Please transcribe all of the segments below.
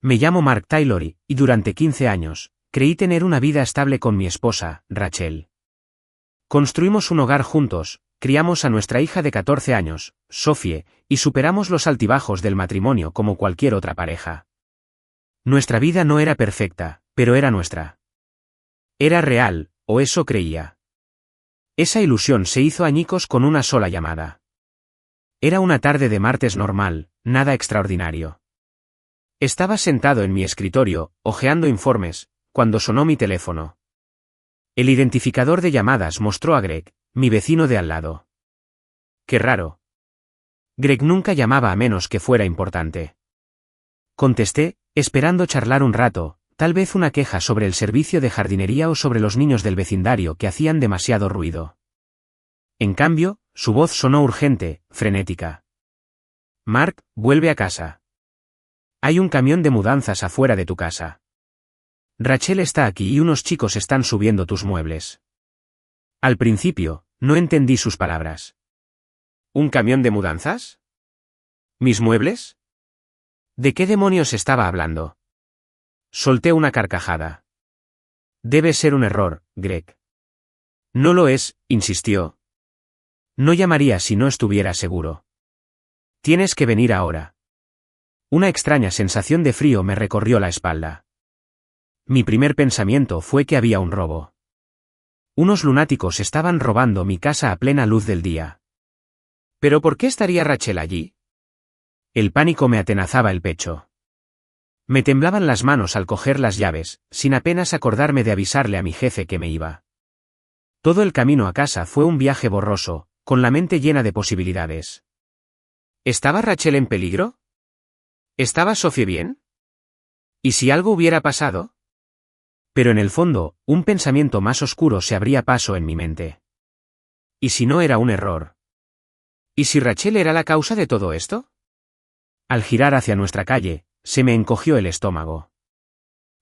Me llamo Mark Taylor y durante 15 años, creí tener una vida estable con mi esposa, Rachel. Construimos un hogar juntos, criamos a nuestra hija de 14 años, Sophie, y superamos los altibajos del matrimonio como cualquier otra pareja. Nuestra vida no era perfecta, pero era nuestra. Era real, o eso creía. Esa ilusión se hizo añicos con una sola llamada. Era una tarde de martes normal, nada extraordinario. Estaba sentado en mi escritorio, hojeando informes, cuando sonó mi teléfono. El identificador de llamadas mostró a Greg, mi vecino de al lado. Qué raro. Greg nunca llamaba a menos que fuera importante. Contesté, esperando charlar un rato, tal vez una queja sobre el servicio de jardinería o sobre los niños del vecindario que hacían demasiado ruido. En cambio, su voz sonó urgente, frenética. Mark, vuelve a casa. Hay un camión de mudanzas afuera de tu casa. Rachel está aquí y unos chicos están subiendo tus muebles. Al principio, no entendí sus palabras. ¿Un camión de mudanzas? ¿Mis muebles? ¿De qué demonios estaba hablando? Solté una carcajada. Debe ser un error, Greg. No lo es, insistió. No llamaría si no estuviera seguro. Tienes que venir ahora. Una extraña sensación de frío me recorrió la espalda. Mi primer pensamiento fue que había un robo. Unos lunáticos estaban robando mi casa a plena luz del día. ¿Pero por qué estaría Rachel allí? El pánico me atenazaba el pecho. Me temblaban las manos al coger las llaves, sin apenas acordarme de avisarle a mi jefe que me iba. Todo el camino a casa fue un viaje borroso, con la mente llena de posibilidades. ¿Estaba Rachel en peligro? ¿Estaba Sophie bien? ¿Y si algo hubiera pasado? Pero en el fondo, un pensamiento más oscuro se abría paso en mi mente. ¿Y si no era un error? ¿Y si Rachel era la causa de todo esto? Al girar hacia nuestra calle, se me encogió el estómago.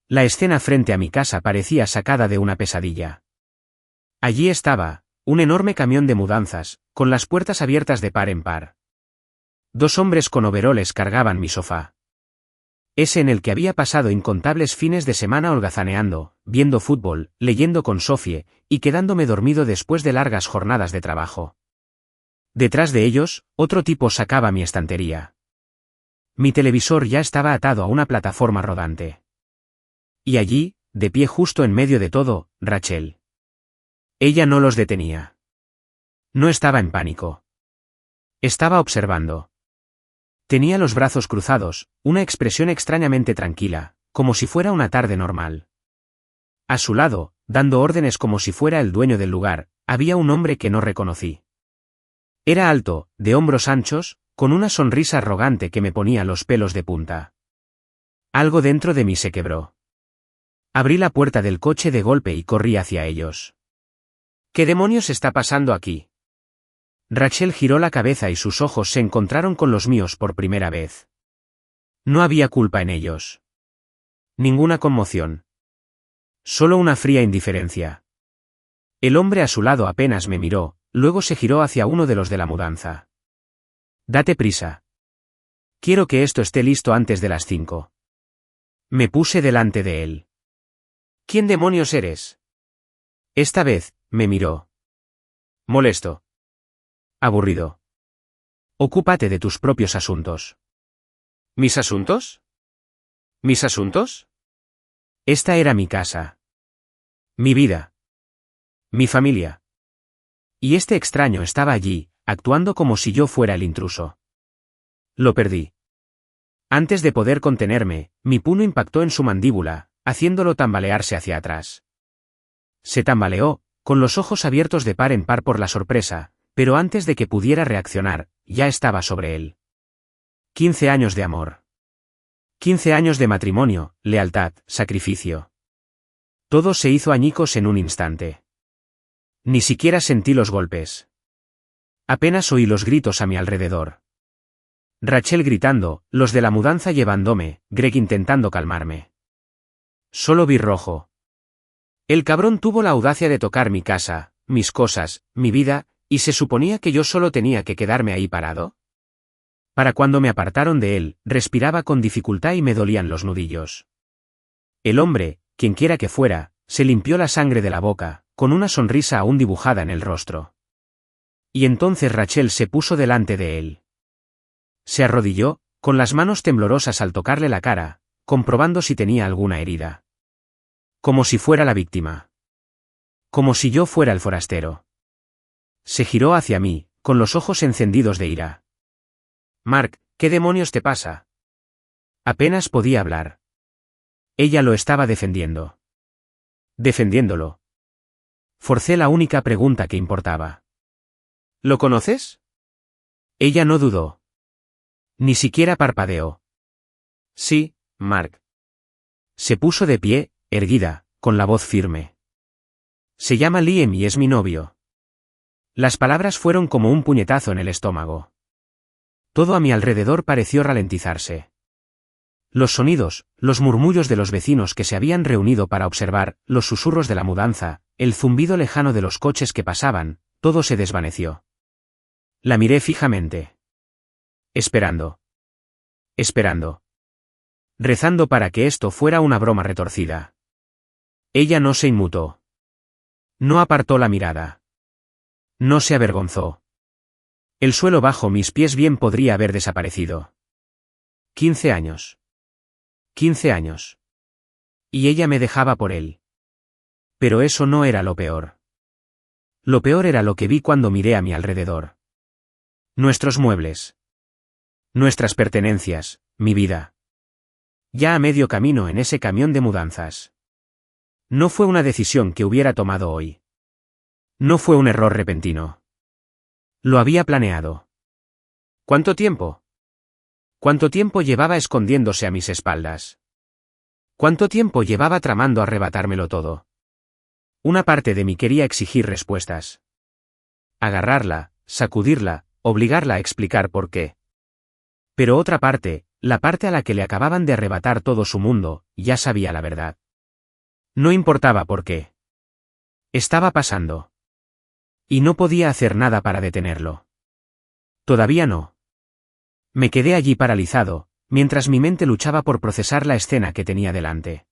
La escena frente a mi casa parecía sacada de una pesadilla. Allí estaba, un enorme camión de mudanzas, con las puertas abiertas de par en par. Dos hombres con overoles cargaban mi sofá. Ese en el que había pasado incontables fines de semana holgazaneando, viendo fútbol, leyendo con Sophie, y quedándome dormido después de largas jornadas de trabajo. Detrás de ellos, otro tipo sacaba mi estantería. Mi televisor ya estaba atado a una plataforma rodante. Y allí, de pie justo en medio de todo, Rachel. Ella no los detenía. No estaba en pánico. Estaba observando. Tenía los brazos cruzados, una expresión extrañamente tranquila, como si fuera una tarde normal. A su lado, dando órdenes como si fuera el dueño del lugar, había un hombre que no reconocí. Era alto, de hombros anchos, con una sonrisa arrogante que me ponía los pelos de punta. Algo dentro de mí se quebró. Abrí la puerta del coche de golpe y corrí hacia ellos. ¿Qué demonios está pasando aquí? Rachel giró la cabeza y sus ojos se encontraron con los míos por primera vez. No había culpa en ellos. Ninguna conmoción. Solo una fría indiferencia. El hombre a su lado apenas me miró, luego se giró hacia uno de los de la mudanza. Date prisa. Quiero que esto esté listo antes de las 5. Me puse delante de él. ¿Quién demonios eres? Esta vez, me miró. Molesto. Aburrido. Ocúpate de tus propios asuntos. ¿Mis asuntos? ¿Mis asuntos? Esta era mi casa. Mi vida. Mi familia. Y este extraño estaba allí, actuando como si yo fuera el intruso. Lo perdí. Antes de poder contenerme, mi puño impactó en su mandíbula, haciéndolo tambalearse hacia atrás. Se tambaleó, con los ojos abiertos de par en par por la sorpresa, pero antes de que pudiera reaccionar, ya estaba sobre él. 15 años de amor. 15 años de matrimonio, lealtad, sacrificio. Todo se hizo añicos en un instante. Ni siquiera sentí los golpes. Apenas oí los gritos a mi alrededor. Rachel gritando, los de la mudanza llevándome, Greg intentando calmarme. Solo vi rojo. El cabrón tuvo la audacia de tocar mi casa, mis cosas, mi vida, ¿y se suponía que yo solo tenía que quedarme ahí parado? Para cuando me apartaron de él, respiraba con dificultad y me dolían los nudillos. El hombre, quienquiera que fuera, se limpió la sangre de la boca, con una sonrisa aún dibujada en el rostro. Y entonces Rachel se puso delante de él. Se arrodilló, con las manos temblorosas al tocarle la cara, comprobando si tenía alguna herida. Como si fuera la víctima. Como si yo fuera el forastero. Se giró hacia mí, con los ojos encendidos de ira. Mark, ¿qué demonios te pasa? Apenas podía hablar. Ella lo estaba defendiendo. Defendiéndolo. Forcé la única pregunta que importaba. ¿Lo conoces? Ella no dudó. Ni siquiera parpadeó. Sí, Mark. Se puso de pie, erguida, con la voz firme. Se llama Liam y es mi novio. Las palabras fueron como un puñetazo en el estómago. Todo a mi alrededor pareció ralentizarse. Los sonidos, los murmullos de los vecinos que se habían reunido para observar, los susurros de la mudanza, el zumbido lejano de los coches que pasaban, todo se desvaneció. La miré fijamente. Esperando. Esperando. Rezando para que esto fuera una broma retorcida. Ella no se inmutó. No apartó la mirada. No se avergonzó. El suelo bajo mis pies bien podría haber desaparecido. 15 años. 15 años. Y ella me dejaba por él. Pero eso no era lo peor. Lo peor era lo que vi cuando miré a mi alrededor. Nuestros muebles. Nuestras pertenencias, mi vida. Ya a medio camino en ese camión de mudanzas. No fue una decisión que hubiera tomado hoy. No fue un error repentino. Lo había planeado. ¿Cuánto tiempo? ¿Cuánto tiempo llevaba escondiéndose a mis espaldas? ¿Cuánto tiempo llevaba tramando arrebatármelo todo? Una parte de mí quería exigir respuestas. Agarrarla, sacudirla, obligarla a explicar por qué. Pero otra parte, la parte a la que le acababan de arrebatar todo su mundo, ya sabía la verdad. No importaba por qué. Estaba pasando. Y no podía hacer nada para detenerlo. Todavía no. Me quedé allí paralizado, mientras mi mente luchaba por procesar la escena que tenía delante.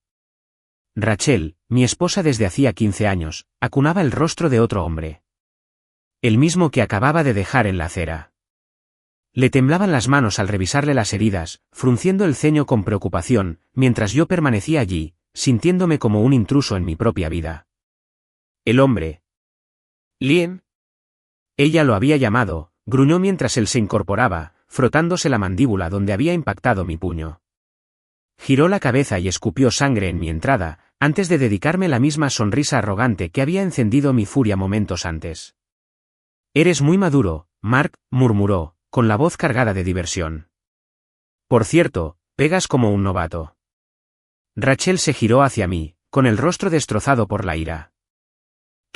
Rachel, mi esposa desde hacía 15 años, acunaba el rostro de otro hombre. El mismo que acababa de dejar en la acera. Le temblaban las manos al revisarle las heridas, frunciendo el ceño con preocupación, mientras yo permanecía allí, sintiéndome como un intruso en mi propia vida. El hombre. Liam. Ella lo había llamado, gruñó mientras él se incorporaba, frotándose la mandíbula donde había impactado mi puño. Giró la cabeza y escupió sangre en mi entrada, antes de dedicarme la misma sonrisa arrogante que había encendido mi furia momentos antes. Eres muy maduro, Mark, murmuró, con la voz cargada de diversión. Por cierto, pegas como un novato. Rachel se giró hacia mí, con el rostro destrozado por la ira.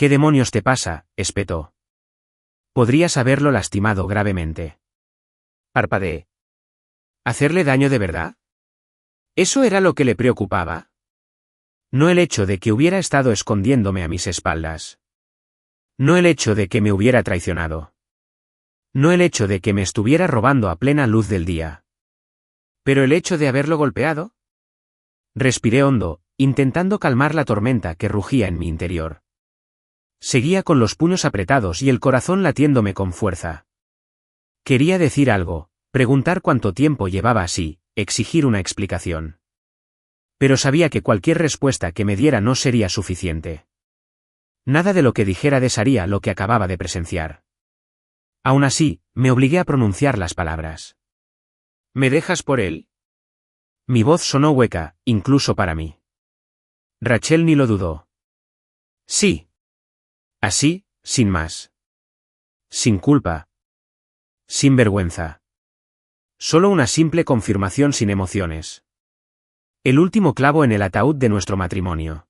¿Qué demonios te pasa?, espetó. Podrías haberlo lastimado gravemente. Parpadeé. ¿Hacerle daño de verdad? ¿Eso era lo que le preocupaba? No el hecho de que hubiera estado escondiéndome a mis espaldas. No el hecho de que me hubiera traicionado. No el hecho de que me estuviera robando a plena luz del día. ¿Pero el hecho de haberlo golpeado? Respiré hondo, intentando calmar la tormenta que rugía en mi interior. Seguía con los puños apretados y el corazón latiéndome con fuerza. Quería decir algo, preguntar cuánto tiempo llevaba así, exigir una explicación. Pero sabía que cualquier respuesta que me diera no sería suficiente. Nada de lo que dijera desharía lo que acababa de presenciar. Aún así, me obligué a pronunciar las palabras. ¿Me dejas por él? Mi voz sonó hueca, incluso para mí. Rachel ni lo dudó. Sí. Así, sin más. Sin culpa. Sin vergüenza. Solo una simple confirmación sin emociones. El último clavo en el ataúd de nuestro matrimonio.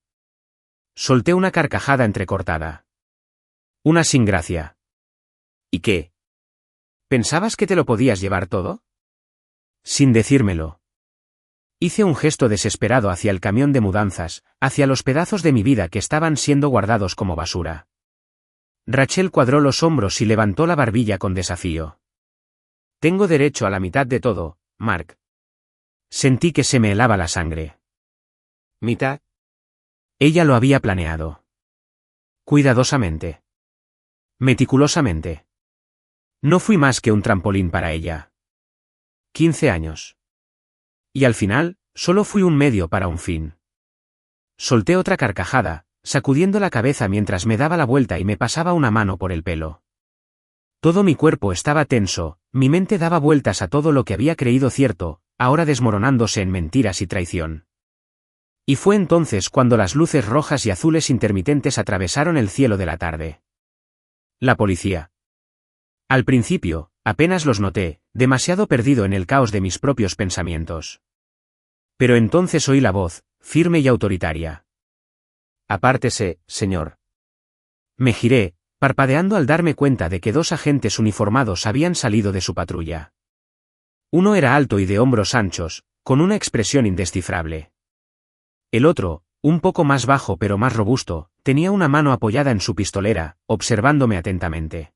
Solté una carcajada entrecortada. Una sin gracia. ¿Y qué? ¿Pensabas que te lo podías llevar todo? Sin decírmelo. Hice un gesto desesperado hacia el camión de mudanzas, hacia los pedazos de mi vida que estaban siendo guardados como basura. Rachel cuadró los hombros y levantó la barbilla con desafío. Tengo derecho a la mitad de todo, Mark. Sentí que se me helaba la sangre. ¿Mitad? Ella lo había planeado. Cuidadosamente. Meticulosamente. No fui más que un trampolín para ella. 15 años. Y al final, solo fui un medio para un fin. Solté otra carcajada, sacudiendo la cabeza mientras me daba la vuelta y me pasaba una mano por el pelo. Todo mi cuerpo estaba tenso, mi mente daba vueltas a todo lo que había creído cierto, ahora desmoronándose en mentiras y traición. Y fue entonces cuando las luces rojas y azules intermitentes atravesaron el cielo de la tarde. La policía. Al principio, apenas los noté, demasiado perdido en el caos de mis propios pensamientos. Pero entonces oí la voz, firme y autoritaria. Apártese, señor. Me giré, parpadeando al darme cuenta de que 2 agentes uniformados habían salido de su patrulla. Uno era alto y de hombros anchos, con una expresión indescifrable. El otro, un poco más bajo pero más robusto, tenía una mano apoyada en su pistolera, observándome atentamente.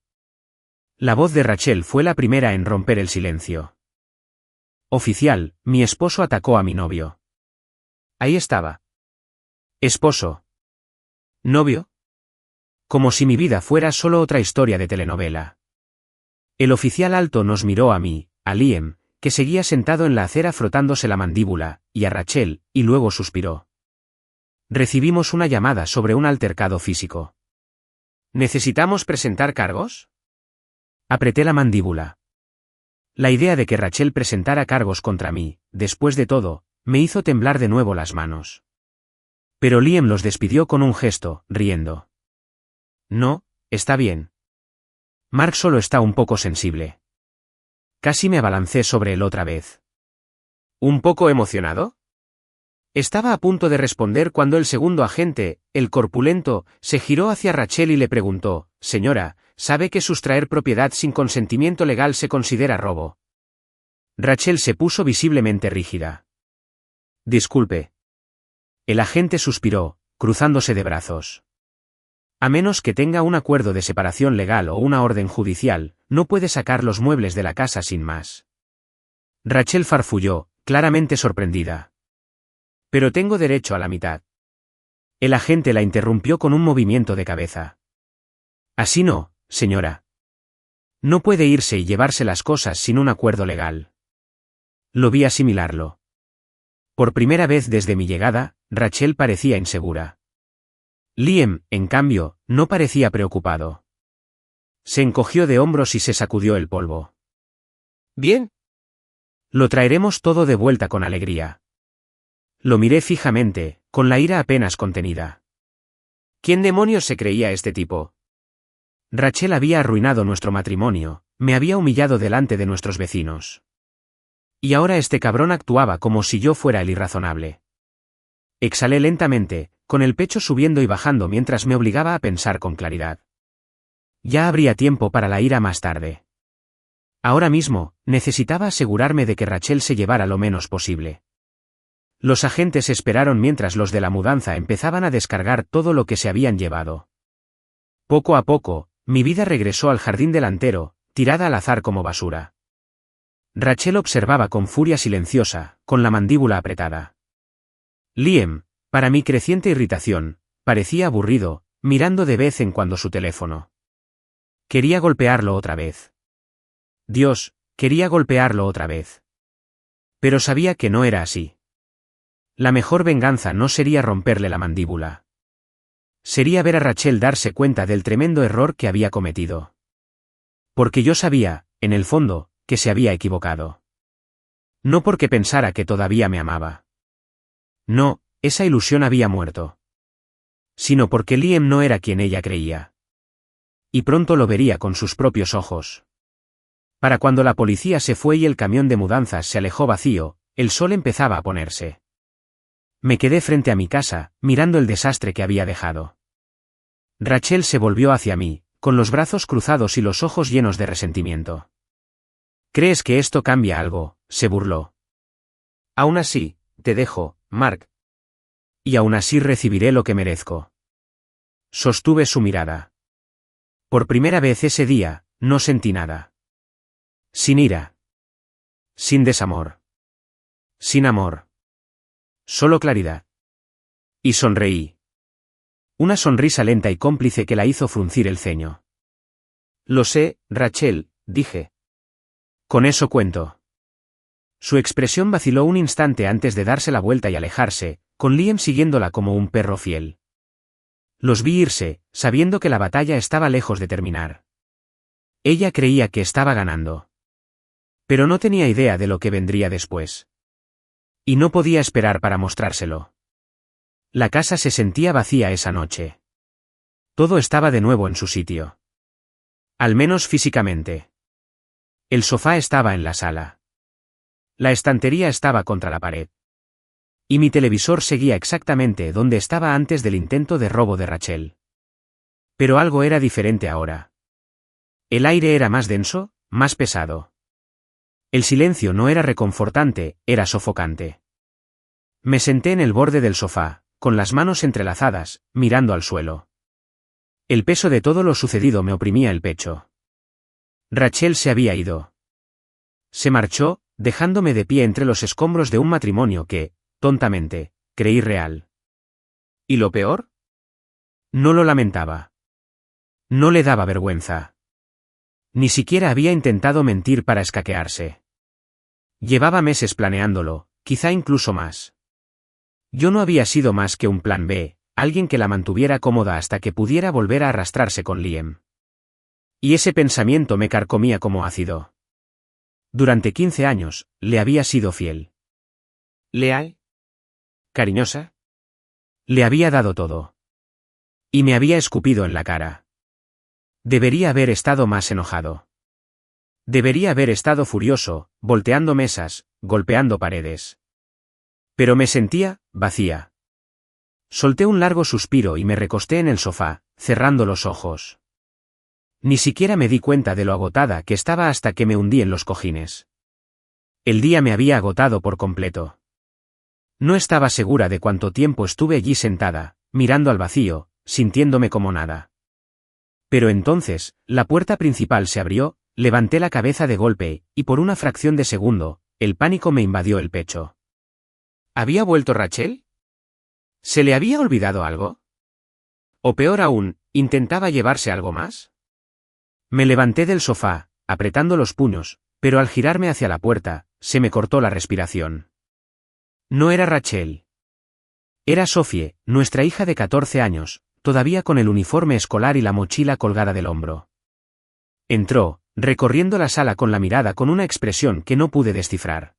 La voz de Rachel fue la primera en romper el silencio. Oficial, mi esposo atacó a mi novio. Ahí estaba. Esposo. ¿Novio? Como si mi vida fuera solo otra historia de telenovela. El oficial alto nos miró a mí, a Liam, que seguía sentado en la acera frotándose la mandíbula, y a Rachel, y luego suspiró. Recibimos una llamada sobre un altercado físico. ¿Necesitamos presentar cargos? Apreté la mandíbula. La idea de que Rachel presentara cargos contra mí, después de todo, me hizo temblar de nuevo las manos. Pero Liam los despidió con un gesto, riendo. No, está bien. Mark solo está un poco sensible. Casi me abalancé sobre él otra vez. ¿Un poco emocionado? Estaba a punto de responder cuando el segundo agente, el corpulento, se giró hacia Rachel y le preguntó, «Señora, ¿sabe que sustraer propiedad sin consentimiento legal se considera robo?» Rachel se puso visiblemente rígida. «Disculpe». El agente suspiró, cruzándose de brazos. A menos que tenga un acuerdo de separación legal o una orden judicial, no puede sacar los muebles de la casa sin más. Rachel farfulló, claramente sorprendida. Pero tengo derecho a la mitad. El agente la interrumpió con un movimiento de cabeza. Así no, señora. No puede irse y llevarse las cosas sin un acuerdo legal. Lo vi asimilarlo. Por primera vez desde mi llegada, Rachel parecía insegura. Liam, en cambio, no parecía preocupado. Se encogió de hombros y se sacudió el polvo. Bien. Lo traeremos todo de vuelta con alegría. Lo miré fijamente, con la ira apenas contenida. ¿Quién demonios se creía este tipo? Rachel había arruinado nuestro matrimonio, me había humillado delante de nuestros vecinos. Y ahora este cabrón actuaba como si yo fuera el irrazonable. Exhalé lentamente, con el pecho subiendo y bajando mientras me obligaba a pensar con claridad. Ya habría tiempo para la ira más tarde. Ahora mismo, necesitaba asegurarme de que Rachel se llevara lo menos posible. Los agentes esperaron mientras los de la mudanza empezaban a descargar todo lo que se habían llevado. Poco a poco, mi vida regresó al jardín delantero, tirada al azar como basura. Rachel observaba con furia silenciosa, con la mandíbula apretada. Liam, para mi creciente irritación, parecía aburrido, mirando de vez en cuando su teléfono. Quería golpearlo otra vez. Dios, quería golpearlo otra vez. Pero sabía que no era así. La mejor venganza no sería romperle la mandíbula. Sería ver a Rachel darse cuenta del tremendo error que había cometido. Porque yo sabía, en el fondo, que se había equivocado. No porque pensara que todavía me amaba. No, esa ilusión había muerto. Sino porque Liam no era quien ella creía. Y pronto lo vería con sus propios ojos. Para cuando la policía se fue y el camión de mudanzas se alejó vacío, el sol empezaba a ponerse. Me quedé frente a mi casa, mirando el desastre que había dejado. Rachel se volvió hacia mí, con los brazos cruzados y los ojos llenos de resentimiento. ¿Crees que esto cambia algo?, se burló. Aún así, te dejo, Mark. Y aún así recibiré lo que merezco. Sostuve su mirada. Por primera vez ese día, no sentí nada. Sin ira. Sin desamor. Sin amor. Solo claridad. Y sonreí. Una sonrisa lenta y cómplice que la hizo fruncir el ceño. Lo sé, Rachel, dije. Con eso cuento. Su expresión vaciló un instante antes de darse la vuelta y alejarse, con Liam siguiéndola como un perro fiel. Los vi irse, sabiendo que la batalla estaba lejos de terminar. Ella creía que estaba ganando. Pero no tenía idea de lo que vendría después. Y no podía esperar para mostrárselo. La casa se sentía vacía esa noche. Todo estaba de nuevo en su sitio. Al menos físicamente. El sofá estaba en la sala. La estantería estaba contra la pared. Y mi televisor seguía exactamente donde estaba antes del intento de robo de Rachel. Pero algo era diferente ahora. El aire era más denso, más pesado. El silencio no era reconfortante, era sofocante. Me senté en el borde del sofá, con las manos entrelazadas, mirando al suelo. El peso de todo lo sucedido me oprimía el pecho. Rachel se había ido. Se marchó, dejándome de pie entre los escombros de un matrimonio que, tontamente, creí real. ¿Y lo peor? No lo lamentaba. No le daba vergüenza. Ni siquiera había intentado mentir para escaquearse. Llevaba meses planeándolo, quizá incluso más. Yo no había sido más que un plan B, alguien que la mantuviera cómoda hasta que pudiera volver a arrastrarse con Liam. Y ese pensamiento me carcomía como ácido. Durante 15 años, le había sido fiel. ¿Leal? ¿Cariñosa? Le había dado todo. Y me había escupido en la cara. Debería haber estado más enojado. Debería haber estado furioso, volteando mesas, golpeando paredes. Pero me sentía, vacía. Solté un largo suspiro y me recosté en el sofá, cerrando los ojos. Ni siquiera me di cuenta de lo agotada que estaba hasta que me hundí en los cojines. El día me había agotado por completo. No estaba segura de cuánto tiempo estuve allí sentada, mirando al vacío, sintiéndome como nada. Pero entonces, la puerta principal se abrió, levanté la cabeza de golpe, y por una fracción de segundo, el pánico me invadió el pecho. ¿Había vuelto Rachel? ¿Se le había olvidado algo? O peor aún, ¿intentaba llevarse algo más? Me levanté del sofá, apretando los puños, pero al girarme hacia la puerta, se me cortó la respiración. No era Rachel. Era Sophie, nuestra hija de 14 años, todavía con el uniforme escolar y la mochila colgada del hombro. Entró, recorriendo la sala con la mirada con una expresión que no pude descifrar.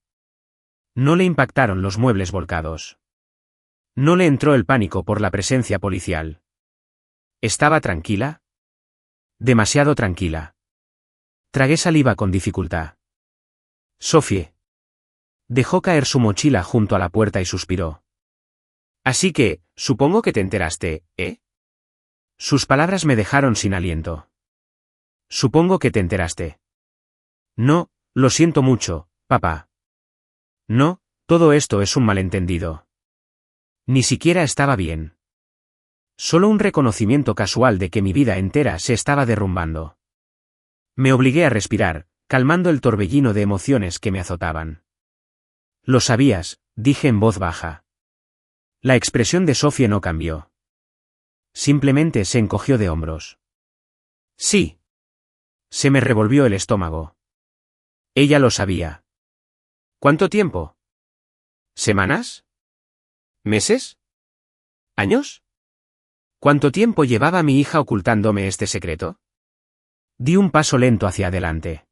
No le impactaron los muebles volcados. No le entró el pánico por la presencia policial. ¿Estaba tranquila? Demasiado tranquila. Tragué saliva con dificultad. Sophie. Dejó caer su mochila junto a la puerta y suspiró. Así que, supongo que te enteraste, ¿eh? Sus palabras me dejaron sin aliento. Supongo que te enteraste. No, lo siento mucho, papá. No, todo esto es un malentendido. Ni siquiera estaba bien. Solo un reconocimiento casual de que mi vida entera se estaba derrumbando. Me obligué a respirar, calmando el torbellino de emociones que me azotaban. Lo sabías, dije en voz baja. La expresión de Sophie no cambió. Simplemente se encogió de hombros. Sí. Se me revolvió el estómago. Ella lo sabía. ¿Cuánto tiempo? ¿Semanas? ¿Meses? ¿Años? ¿Cuánto tiempo llevaba mi hija ocultándome este secreto? Di un paso lento hacia adelante.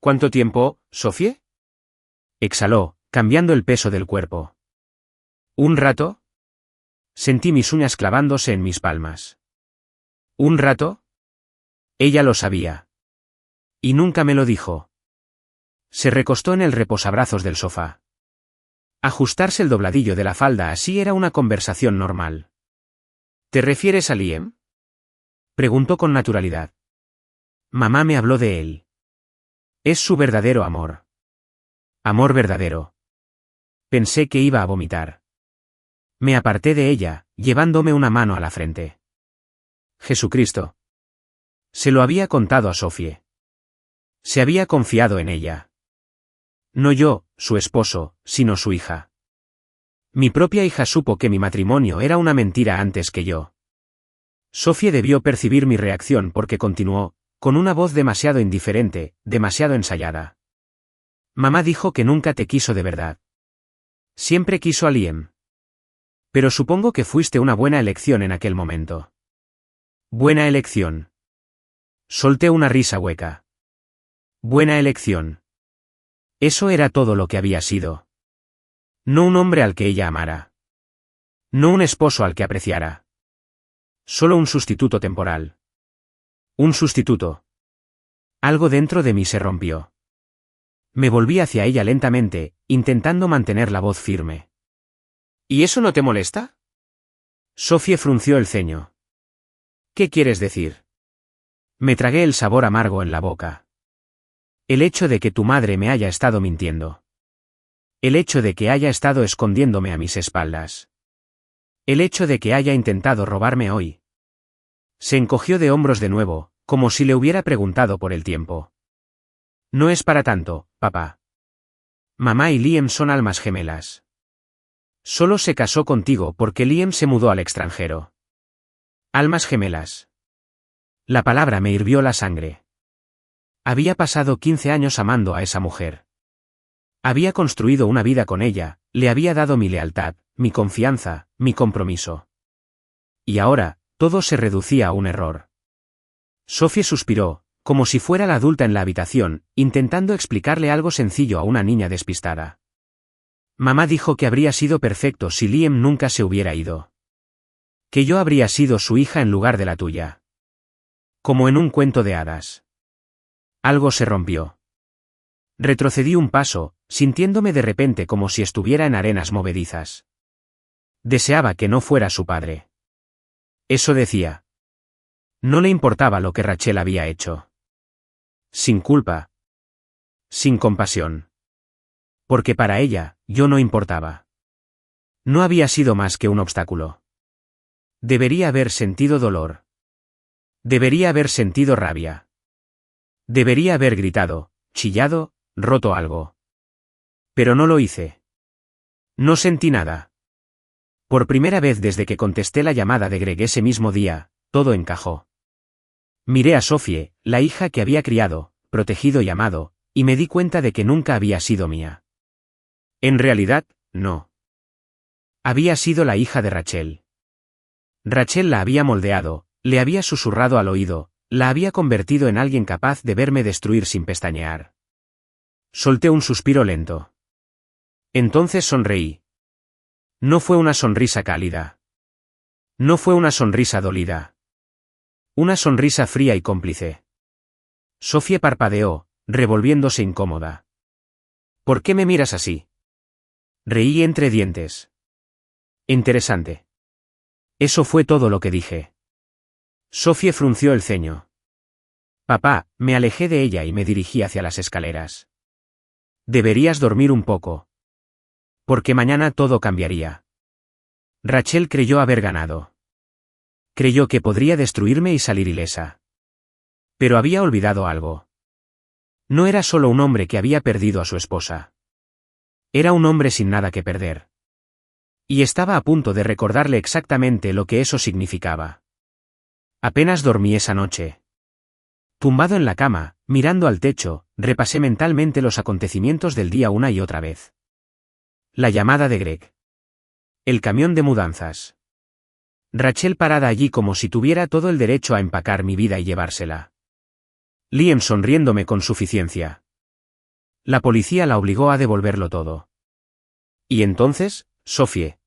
¿Cuánto tiempo, Sophie? Exhaló, cambiando el peso del cuerpo. ¿Un rato? Sentí mis uñas clavándose en mis palmas. ¿Un rato? Ella lo sabía. Y nunca me lo dijo. Se recostó en el reposabrazos del sofá. Ajustarse el dobladillo de la falda así era una conversación normal. ¿Te refieres a Liam? Preguntó con naturalidad. Mamá me habló de él. Es su verdadero amor. Amor verdadero. Pensé que iba a vomitar. Me aparté de ella, llevándome una mano a la frente. Jesucristo. Se lo había contado a Sophie. Se había confiado en ella. No yo, su esposo, sino su hija. Mi propia hija supo que mi matrimonio era una mentira antes que yo. Sophie debió percibir mi reacción porque continuó, con una voz demasiado indiferente, demasiado ensayada. Mamá dijo que nunca te quiso de verdad. Siempre quiso a Liam. Pero supongo que fuiste una buena elección en aquel momento. Buena elección. Solté una risa hueca. Buena elección. Eso era todo lo que había sido. No un hombre al que ella amara. No un esposo al que apreciara. Solo un sustituto temporal. Un sustituto. Algo dentro de mí se rompió. Me volví hacia ella lentamente, intentando mantener la voz firme. ¿Y eso no te molesta? Sophie frunció el ceño. ¿Qué quieres decir? Me tragué el sabor amargo en la boca. El hecho de que tu madre me haya estado mintiendo. El hecho de que haya estado escondiéndome a mis espaldas. El hecho de que haya intentado robarme hoy. Se encogió de hombros de nuevo, como si le hubiera preguntado por el tiempo. No es para tanto, papá. Mamá y Liam son almas gemelas. Solo se casó contigo porque Liam se mudó al extranjero. Almas gemelas. La palabra me hirvió la sangre. Había pasado 15 años amando a esa mujer. Había construido una vida con ella, le había dado mi lealtad, mi confianza, mi compromiso. Y ahora, todo se reducía a un error. Sophie suspiró, como si fuera la adulta en la habitación, intentando explicarle algo sencillo a una niña despistada. Mamá dijo que habría sido perfecto si Liam nunca se hubiera ido. Que yo habría sido su hija en lugar de la tuya. Como en un cuento de hadas. Algo se rompió. Retrocedí un paso, sintiéndome de repente como si estuviera en arenas movedizas. Deseaba que no fuera su padre. Eso decía. No le importaba lo que Rachel había hecho. Sin culpa. Sin compasión. Porque para ella, yo no importaba. No había sido más que un obstáculo. Debería haber sentido dolor. Debería haber sentido rabia. Debería haber gritado, chillado, roto algo. Pero no lo hice. No sentí nada. Por primera vez desde que contesté la llamada de Greg ese mismo día, todo encajó. Miré a Sophie, la hija que había criado, protegido y amado, y me di cuenta de que nunca había sido mía. En realidad, no. Había sido la hija de Rachel. Rachel la había moldeado, le había susurrado al oído, la había convertido en alguien capaz de verme destruir sin pestañear. Solté un suspiro lento. Entonces sonreí. No fue una sonrisa cálida. No fue una sonrisa dolida. Una sonrisa fría y cómplice. Sophie parpadeó, revolviéndose incómoda. ¿Por qué me miras así? Reí entre dientes. Interesante. Eso fue todo lo que dije. Sophie frunció el ceño. Papá, me alejé de ella y me dirigí hacia las escaleras. Deberías dormir un poco. Porque mañana todo cambiaría. Rachel creyó haber ganado. Creyó que podría destruirme y salir ilesa. Pero había olvidado algo. No era solo un hombre que había perdido a su esposa. Era un hombre sin nada que perder. Y estaba a punto de recordarle exactamente lo que eso significaba. Apenas dormí esa noche. Tumbado en la cama, mirando al techo, repasé mentalmente los acontecimientos del día una y otra vez. La llamada de Greg. El camión de mudanzas. Rachel parada allí como si tuviera todo el derecho a empacar mi vida y llevársela. Liam sonriéndome con suficiencia. La policía la obligó a devolverlo todo. ¿Y entonces, Sophie?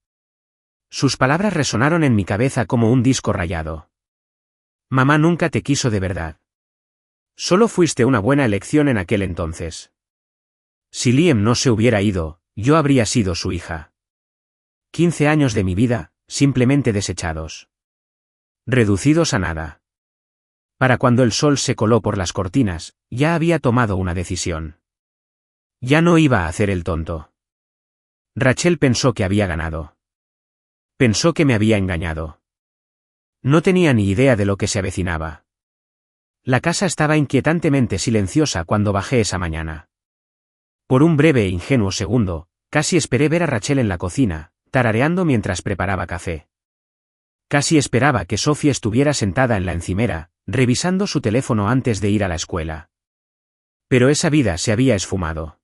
Sus palabras resonaron en mi cabeza como un disco rayado. Mamá nunca te quiso de verdad. Solo fuiste una buena elección en aquel entonces. Si Liam no se hubiera ido, yo habría sido su hija. 15 años de mi vida, simplemente desechados. Reducidos a nada. Para cuando el sol se coló por las cortinas, ya había tomado una decisión. Ya no iba a hacer el tonto. Rachel pensó que había ganado. Pensó que me había engañado. No tenía ni idea de lo que se avecinaba. La casa estaba inquietantemente silenciosa cuando bajé esa mañana. Por un breve e ingenuo segundo, casi esperé ver a Rachel en la cocina, tarareando mientras preparaba café. Casi esperaba que Sophie estuviera sentada en la encimera, revisando su teléfono antes de ir a la escuela. Pero esa vida se había esfumado.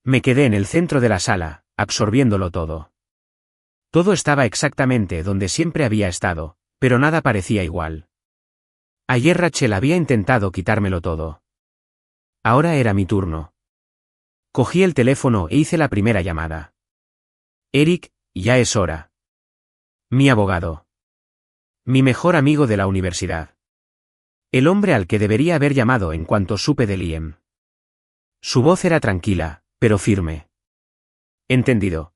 Me quedé en el centro de la sala, absorbiéndolo todo. Todo estaba exactamente donde siempre había estado, pero nada parecía igual. Ayer Rachel había intentado quitármelo todo. Ahora era mi turno. Cogí el teléfono e hice la primera llamada. Eric, ya es hora. Mi abogado. Mi mejor amigo de la universidad. El hombre al que debería haber llamado en cuanto supe de Liam. Su voz era tranquila, pero firme. Entendido.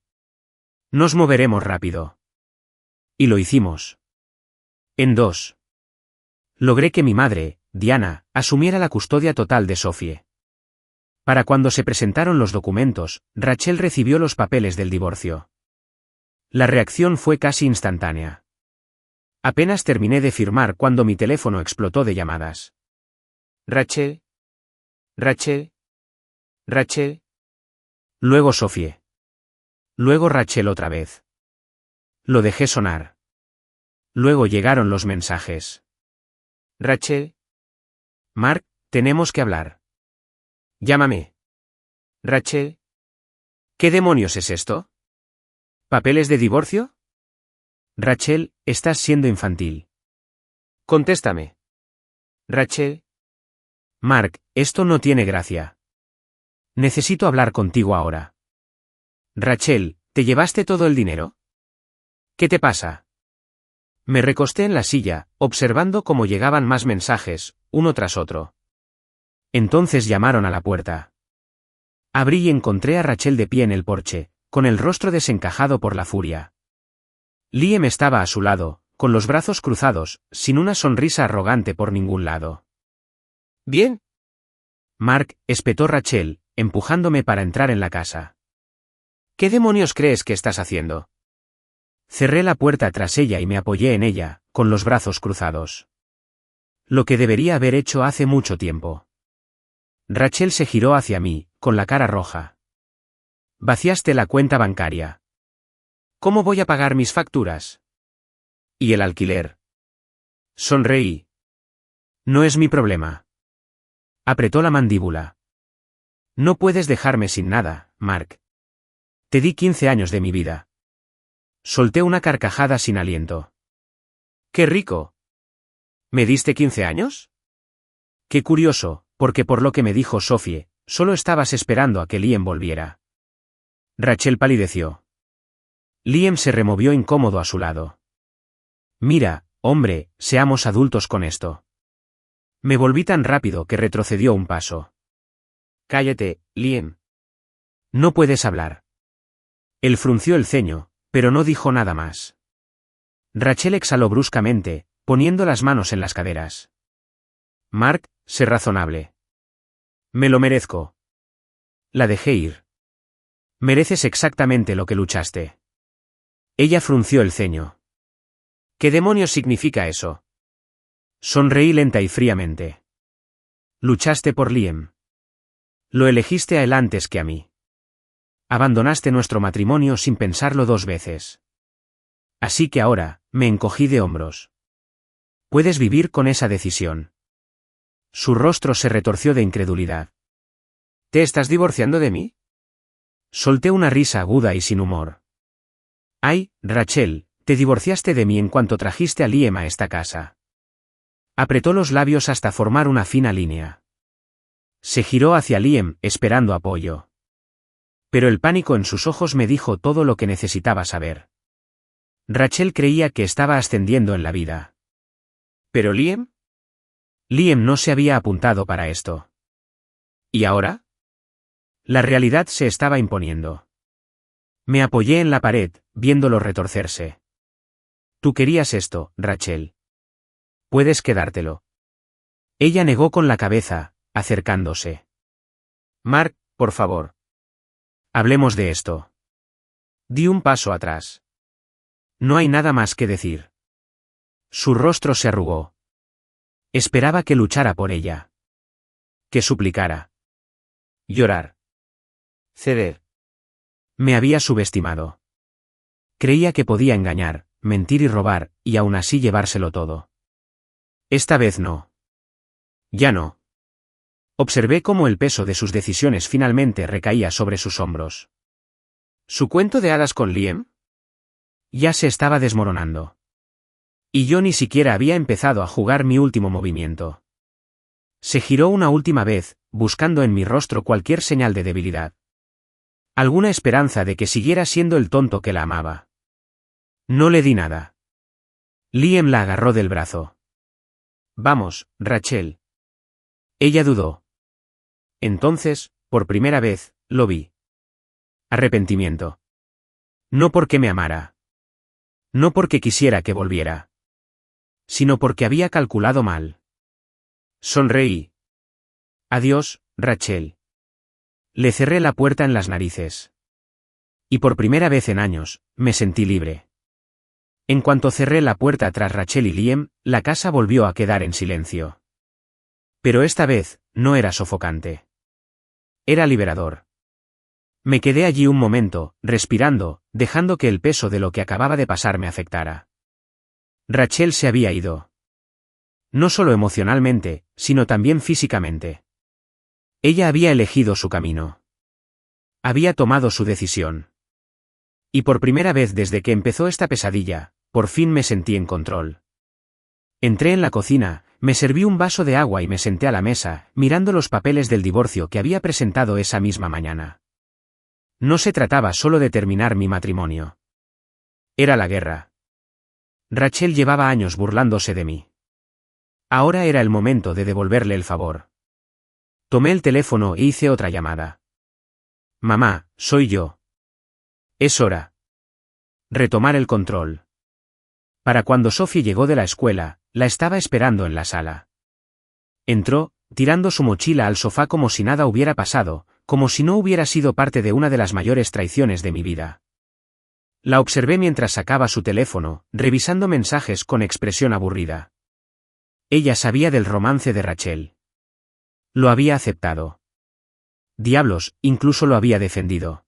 Nos moveremos rápido. Y lo hicimos. En 2. Logré que mi madre, Diana, asumiera la custodia total de Sophie. Para cuando se presentaron los documentos, Rachel recibió los papeles del divorcio. La reacción fue casi instantánea. Apenas terminé de firmar cuando mi teléfono explotó de llamadas. Rachel. Rachel. Rachel. Luego Sophie. Luego Rachel otra vez. Lo dejé sonar. Luego llegaron los mensajes. Rachel. Mark, tenemos que hablar. Llámame. Rachel. ¿Qué demonios es esto? ¿Papeles de divorcio? Rachel, estás siendo infantil. Contéstame. Rachel. Mark, esto no tiene gracia. Necesito hablar contigo ahora. Rachel, ¿te llevaste todo el dinero? ¿Qué te pasa? Me recosté en la silla, observando cómo llegaban más mensajes, uno tras otro. Entonces llamaron a la puerta. Abrí y encontré a Rachel de pie en el porche, con el rostro desencajado por la furia. Liam estaba a su lado, con los brazos cruzados, sin una sonrisa arrogante por ningún lado. ¿Bien? Mark, espetó Rachel, empujándome para entrar en la casa. ¿Qué demonios crees que estás haciendo? Cerré la puerta tras ella y me apoyé en ella, con los brazos cruzados. Lo que debería haber hecho hace mucho tiempo. Rachel se giró hacia mí, con la cara roja. Vaciaste la cuenta bancaria. ¿Cómo voy a pagar mis facturas? ¿Y el alquiler? Sonreí. No es mi problema. Apretó la mandíbula. No puedes dejarme sin nada, Mark. Te di 15 años de mi vida. Solté una carcajada sin aliento. ¡Qué rico! ¿Me diste 15 años? Qué curioso, porque por lo que me dijo Sophie, solo estabas esperando a que Liam volviera. Rachel palideció. Liam se removió incómodo a su lado. Mira, hombre, seamos adultos con esto. Me volví tan rápido que retrocedió un paso. Cállate, Liam. No puedes hablar. Él frunció el ceño, pero no dijo nada más. Rachel exhaló bruscamente, poniendo las manos en las caderas. Mark, sé razonable. Me lo merezco. La dejé ir. Mereces exactamente lo que luchaste. Ella frunció el ceño. ¿Qué demonios significa eso? Sonreí lenta y fríamente. Luchaste por Liam. Lo elegiste a él antes que a mí. Abandonaste nuestro matrimonio sin pensarlo 2 veces. Así que ahora, me encogí de hombros. Puedes vivir con esa decisión. Su rostro se retorció de incredulidad. ¿Te estás divorciando de mí? Solté una risa aguda y sin humor. Ay, Rachel, te divorciaste de mí en cuanto trajiste a Liam a esta casa. Apretó los labios hasta formar una fina línea. Se giró hacia Liam, esperando apoyo. Pero el pánico en sus ojos me dijo todo lo que necesitaba saber. Rachel creía que estaba ascendiendo en la vida. ¿Pero Liam? Liam no se había apuntado para esto. ¿Y ahora? La realidad se estaba imponiendo. Me apoyé en la pared, viéndolo retorcerse. Tú querías esto, Rachel. Puedes quedártelo. Ella negó con la cabeza, acercándose. Mark, por favor. Hablemos de esto. Di un paso atrás. No hay nada más que decir. Su rostro se arrugó. Esperaba que luchara por ella. Que suplicara. Llorar. Ceder. Me había subestimado. Creía que podía engañar, mentir y robar, y aún así llevárselo todo. Esta vez no. Ya no. Observé cómo el peso de sus decisiones finalmente recaía sobre sus hombros. ¿Su cuento de hadas con Liam? Ya se estaba desmoronando. Y yo ni siquiera había empezado a jugar mi último movimiento. Se giró una última vez, buscando en mi rostro cualquier señal de debilidad. Alguna esperanza de que siguiera siendo el tonto que la amaba. No le di nada. Liam la agarró del brazo. Vamos, Rachel. Ella dudó. Entonces, por primera vez, lo vi. Arrepentimiento. No porque me amara. No porque quisiera que volviera. Sino porque había calculado mal. Sonreí. Adiós, Rachel. Le cerré la puerta en las narices. Y por primera vez en años, me sentí libre. En cuanto cerré la puerta tras Rachel y Liam, la casa volvió a quedar en silencio. Pero esta vez, no era sofocante. Era liberador. Me quedé allí un momento, respirando, dejando que el peso de lo que acababa de pasar me afectara. Rachel se había ido. No solo emocionalmente, sino también físicamente. Ella había elegido su camino. Había tomado su decisión. Y por primera vez desde que empezó esta pesadilla, por fin me sentí en control. Entré en la cocina, me serví un vaso de agua y me senté a la mesa, mirando los papeles del divorcio que había presentado esa misma mañana. No se trataba solo de terminar mi matrimonio. Era la guerra. Rachel llevaba años burlándose de mí. Ahora era el momento de devolverle el favor. Tomé el teléfono e hice otra llamada. Mamá, soy yo. Es hora. Retomar el control. Para cuando Sophie llegó de la escuela, la estaba esperando en la sala. Entró, tirando su mochila al sofá como si nada hubiera pasado, como si no hubiera sido parte de una de las mayores traiciones de mi vida. La observé mientras sacaba su teléfono, revisando mensajes con expresión aburrida. Ella sabía del romance de Rachel. Lo había aceptado. Diablos, incluso lo había defendido.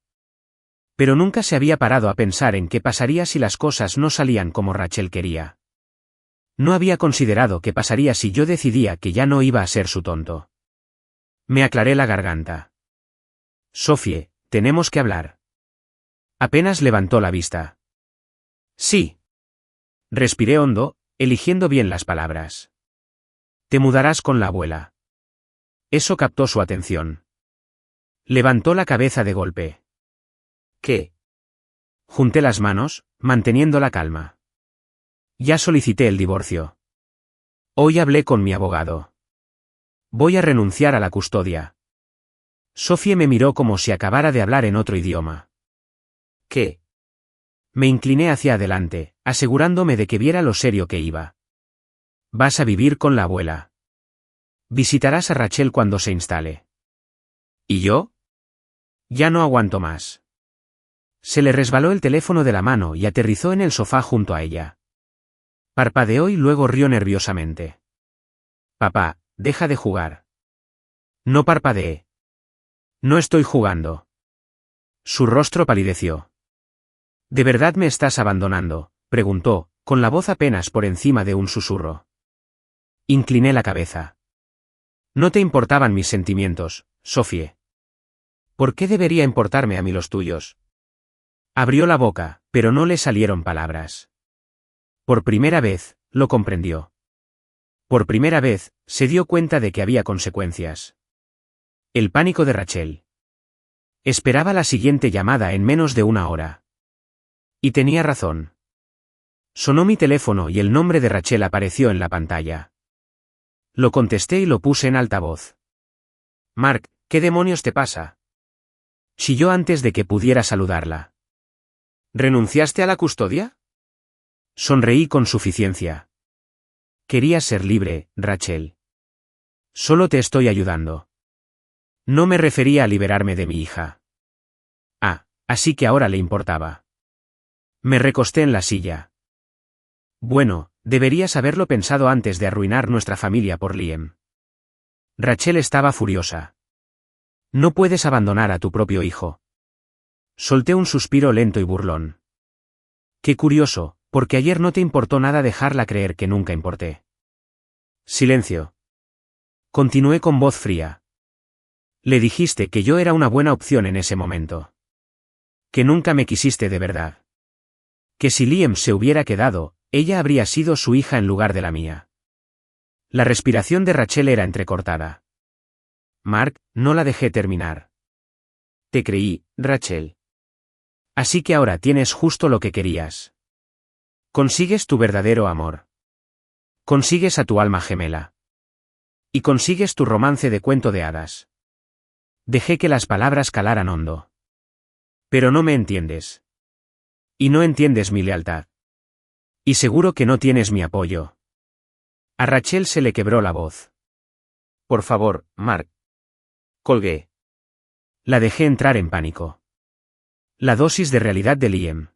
Pero nunca se había parado a pensar en qué pasaría si las cosas no salían como Rachel quería. No había considerado qué pasaría si yo decidía que ya no iba a ser su tonto. Me aclaré la garganta. Sophie, tenemos que hablar. Apenas levantó la vista. Sí. Respiré hondo, eligiendo bien las palabras. Te mudarás con la abuela. Eso captó su atención. Levantó la cabeza de golpe. ¿Qué? Junté las manos, manteniendo la calma. Ya solicité el divorcio. Hoy hablé con mi abogado. Voy a renunciar a la custodia. Sophie me miró como si acabara de hablar en otro idioma. ¿Qué? Me incliné hacia adelante, asegurándome de que viera lo serio que iba. Vas a vivir con la abuela. Visitarás a Rachel cuando se instale. ¿Y yo? Ya no aguanto más. Se le resbaló el teléfono de la mano y aterrizó en el sofá junto a ella. Parpadeó y luego rió nerviosamente. Papá, deja de jugar. No parpadeé. No estoy jugando. Su rostro palideció. ¿De verdad me estás abandonando?, preguntó, con la voz apenas por encima de un susurro. Incliné la cabeza. No te importaban mis sentimientos, Sophie. ¿Por qué debería importarme a mí los tuyos? Abrió la boca, pero no le salieron palabras. Por primera vez, lo comprendió. Por primera vez, se dio cuenta de que había consecuencias. El pánico de Rachel. Esperaba la siguiente llamada en menos de una hora. Y tenía razón. Sonó mi teléfono y el nombre de Rachel apareció en la pantalla. Lo contesté y lo puse en altavoz. Mark, ¿qué demonios te pasa? Chilló antes de que pudiera saludarla. ¿Renunciaste a la custodia? Sonreí con suficiencia. Querías ser libre, Rachel. Solo te estoy ayudando. No me refería a liberarme de mi hija. Ah, así que ahora le importaba. Me recosté en la silla. Bueno, deberías haberlo pensado antes de arruinar nuestra familia por Liam. Rachel estaba furiosa. No puedes abandonar a tu propio hijo, Solté un suspiro lento y burlón. Qué curioso, porque ayer no te importó nada dejarla creer que nunca importé. Silencio. Continué con voz fría. Le dijiste que yo era una buena opción en ese momento. Que nunca me quisiste de verdad. Que si Liam se hubiera quedado, ella habría sido su hija en lugar de la mía. La respiración de Rachel era entrecortada. Mark, no la dejé terminar. Te creí, Rachel. Así que ahora tienes justo lo que querías. Consigues tu verdadero amor. Consigues a tu alma gemela. Y consigues tu romance de cuento de hadas. Dejé que las palabras calaran hondo. Pero no me entiendes. Y no entiendes mi lealtad. Y seguro que no tienes mi apoyo. A Rachel se le quebró la voz. Por favor, Mark. Colgué. La dejé entrar en pánico. La dosis de realidad de Liam.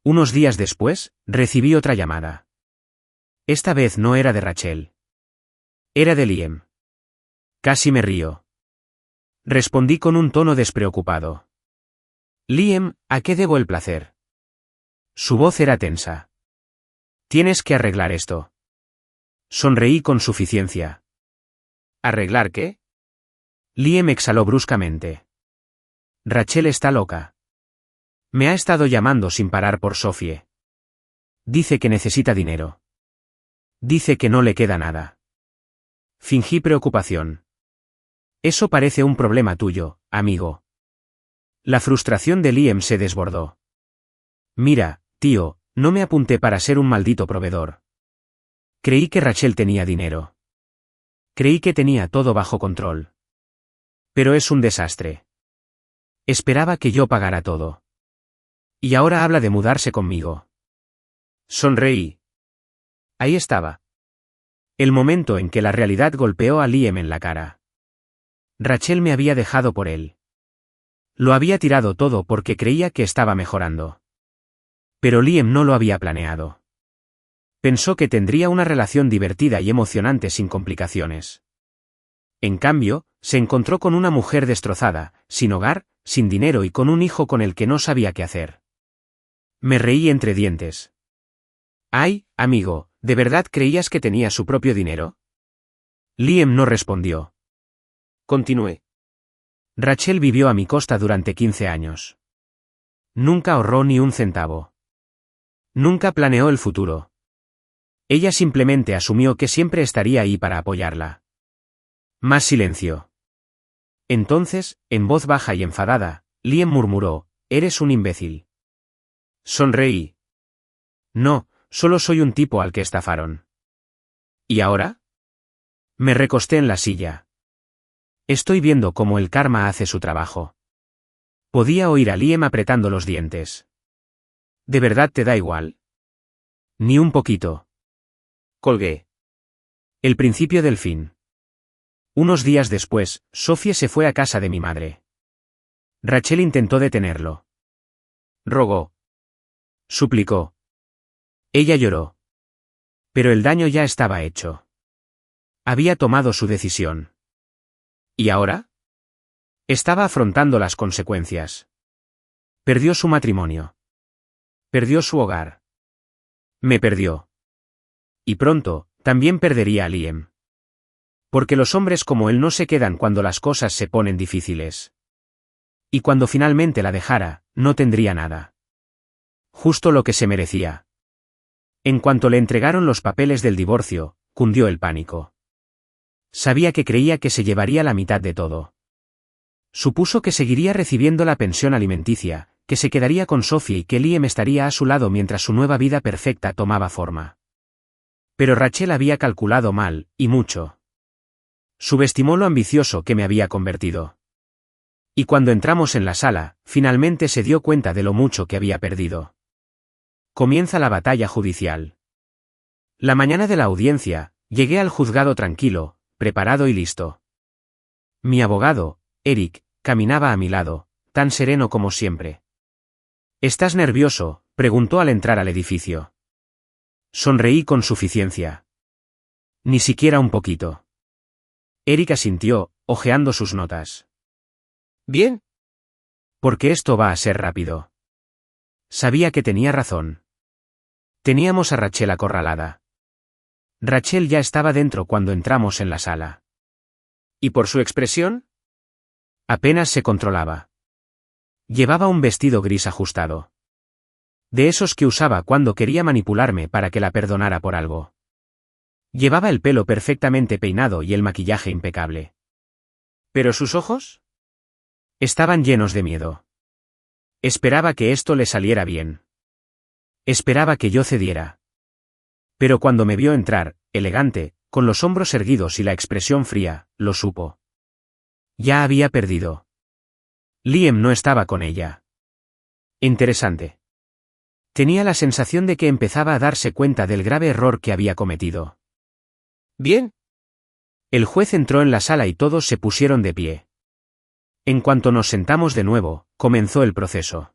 Unos días después, recibí otra llamada. Esta vez no era de Rachel. Era de Liam. Casi me río. Respondí con un tono despreocupado. Liam, ¿a qué debo el placer? Su voz era tensa. Tienes que arreglar esto. Sonreí con suficiencia. ¿Arreglar qué? Liam exhaló bruscamente. Rachel está loca. Me ha estado llamando sin parar por Sophie. Dice que necesita dinero. Dice que no le queda nada. Fingí preocupación. Eso parece un problema tuyo, amigo. La frustración de Liam se desbordó. Mira, tío, no me apunté para ser un maldito proveedor. Creí que Rachel tenía dinero. Creí que tenía todo bajo control. Pero es un desastre. Esperaba que yo pagara todo. Y ahora habla de mudarse conmigo. Sonreí. Ahí estaba. El momento en que la realidad golpeó a Liam en la cara. Rachel me había dejado por él. Lo había tirado todo porque creía que estaba mejorando. Pero Liam no lo había planeado. Pensó que tendría una relación divertida y emocionante sin complicaciones. En cambio, se encontró con una mujer destrozada, sin hogar, sin dinero y con un hijo con el que no sabía qué hacer. Me reí entre dientes. Ay, amigo, ¿de verdad creías que tenía su propio dinero? Liam no respondió. Continué. Rachel vivió a mi costa durante 15 años. Nunca ahorró ni un centavo. Nunca planeó el futuro. Ella simplemente asumió que siempre estaría ahí para apoyarla. Más silencio. Entonces, en voz baja y enfadada, Liam murmuró, «Eres un imbécil». Sonreí. No, solo soy un tipo al que estafaron. ¿Y ahora? Me recosté en la silla. Estoy viendo cómo el karma hace su trabajo. Podía oír a Liam apretando los dientes. ¿De verdad te da igual? Ni un poquito. Colgué. El principio del fin. Unos días después, Sophie se fue a casa de mi madre. Rachel intentó detenerlo. Rogó. Suplicó. Ella lloró. Pero el daño ya estaba hecho. Había tomado su decisión. ¿Y ahora? Estaba afrontando las consecuencias. Perdió su matrimonio. Perdió su hogar. Me perdió. Y pronto, también perdería a Liam. Porque los hombres como él no se quedan cuando las cosas se ponen difíciles. Y cuando finalmente la dejara, no tendría nada. Justo lo que se merecía. En cuanto le entregaron los papeles del divorcio, cundió el pánico. Sabía que creía que se llevaría la mitad de todo. Supuso que seguiría recibiendo la pensión alimenticia, que se quedaría con Sophie y que Liam estaría a su lado mientras su nueva vida perfecta tomaba forma. Pero Rachel había calculado mal, y mucho. Subestimó lo ambicioso que me había convertido. Y cuando entramos en la sala, finalmente se dio cuenta de lo mucho que había perdido. Comienza la batalla judicial. La mañana de la audiencia, llegué al juzgado tranquilo, preparado y listo. Mi abogado, Eric, caminaba a mi lado, tan sereno como siempre. ¿Estás nervioso?, preguntó al entrar al edificio. Sonreí con suficiencia. Ni siquiera un poquito. Eric asintió, hojeando sus notas. Bien. Porque esto va a ser rápido. Sabía que tenía razón. Teníamos a Rachel acorralada. Rachel ya estaba dentro cuando entramos en la sala. ¿Y por su expresión? Apenas se controlaba. Llevaba un vestido gris ajustado. De esos que usaba cuando quería manipularme para que la perdonara por algo. Llevaba el pelo perfectamente peinado y el maquillaje impecable. ¿Pero sus ojos? Estaban llenos de miedo. Esperaba que esto le saliera bien. Esperaba que yo cediera. Pero cuando me vio entrar, elegante, con los hombros erguidos y la expresión fría, lo supo. Ya había perdido. Liam no estaba con ella. Interesante. Tenía la sensación de que empezaba a darse cuenta del grave error que había cometido. Bien. El juez entró en la sala y todos se pusieron de pie. En cuanto nos sentamos de nuevo, comenzó el proceso.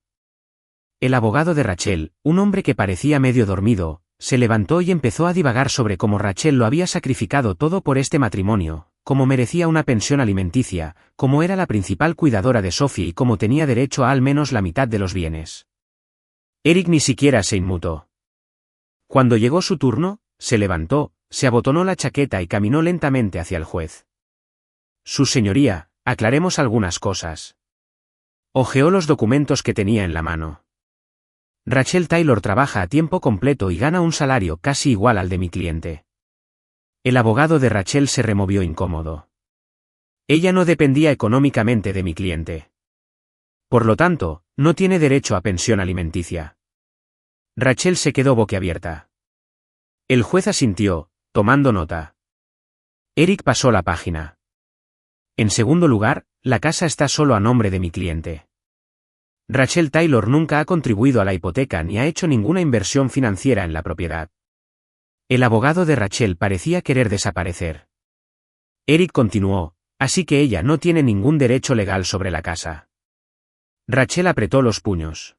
El abogado de Rachel, un hombre que parecía medio dormido, se levantó y empezó a divagar sobre cómo Rachel lo había sacrificado todo por este matrimonio, cómo merecía una pensión alimenticia, cómo era la principal cuidadora de Sophie y cómo tenía derecho a al menos la mitad de los bienes. Eric ni siquiera se inmutó. Cuando llegó su turno, se levantó, se abotonó la chaqueta y caminó lentamente hacia el juez. Su señoría, aclaremos algunas cosas. Hojeó los documentos que tenía en la mano. Rachel Taylor trabaja a tiempo completo y gana un salario casi igual al de mi cliente. El abogado de Rachel se removió incómodo. Ella no dependía económicamente de mi cliente. Por lo tanto, no tiene derecho a pensión alimenticia. Rachel se quedó boquiabierta. El juez asintió, tomando nota. Eric pasó la página. En segundo lugar, la casa está solo a nombre de mi cliente. Rachel Taylor nunca ha contribuido a la hipoteca ni ha hecho ninguna inversión financiera en la propiedad. El abogado de Rachel parecía querer desaparecer. Eric continuó, así que ella no tiene ningún derecho legal sobre la casa. Rachel apretó los puños.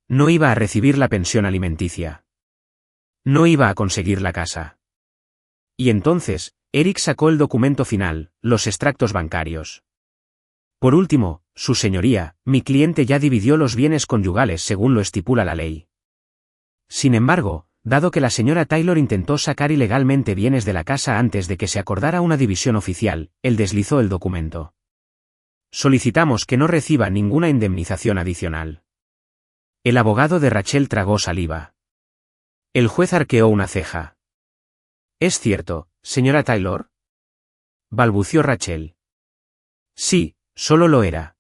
No iba a recibir la pensión alimenticia. No iba a conseguir la casa. Y entonces, Eric sacó el documento final, los extractos bancarios. Por último, su señoría, mi cliente ya dividió los bienes conyugales según lo estipula la ley. Sin embargo, dado que la señora Taylor intentó sacar ilegalmente bienes de la casa antes de que se acordara una división oficial, él deslizó el documento. Solicitamos que no reciba ninguna indemnización adicional. El abogado de Rachel tragó saliva. El juez arqueó una ceja. ¿Es cierto, señora Taylor? Balbució Rachel. Sí, solo lo era.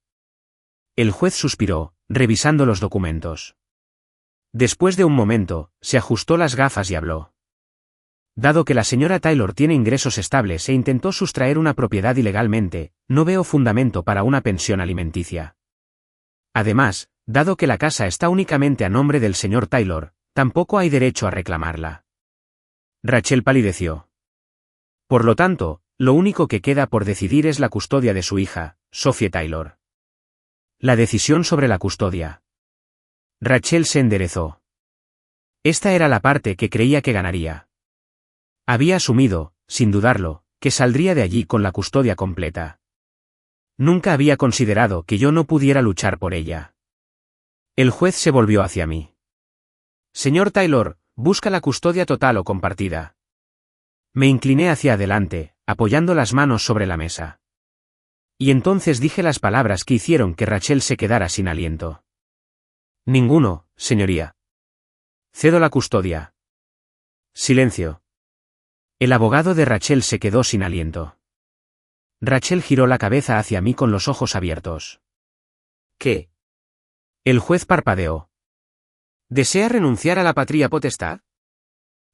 El juez suspiró, revisando los documentos. Después de un momento, se ajustó las gafas y habló. Dado que la señora Taylor tiene ingresos estables e intentó sustraer una propiedad ilegalmente, no veo fundamento para una pensión alimenticia. Además, dado que la casa está únicamente a nombre del señor Taylor, tampoco hay derecho a reclamarla. Rachel palideció. Por lo tanto, lo único que queda por decidir es la custodia de su hija, Sophie Taylor. La decisión sobre la custodia. Rachel se enderezó. Esta era la parte que creía que ganaría. Había asumido, sin dudarlo, que saldría de allí con la custodia completa. Nunca había considerado que yo no pudiera luchar por ella. El juez se volvió hacia mí. Señor Taylor, busca la custodia total o compartida. Me incliné hacia adelante, apoyando las manos sobre la mesa. Y entonces dije las palabras que hicieron que Rachel se quedara sin aliento. Ninguno, señoría. Cedo la custodia. Silencio. El abogado de Rachel se quedó sin aliento. Rachel giró la cabeza hacia mí con los ojos abiertos. ¿Qué? El juez parpadeó. ¿Desea renunciar a la patria potestad?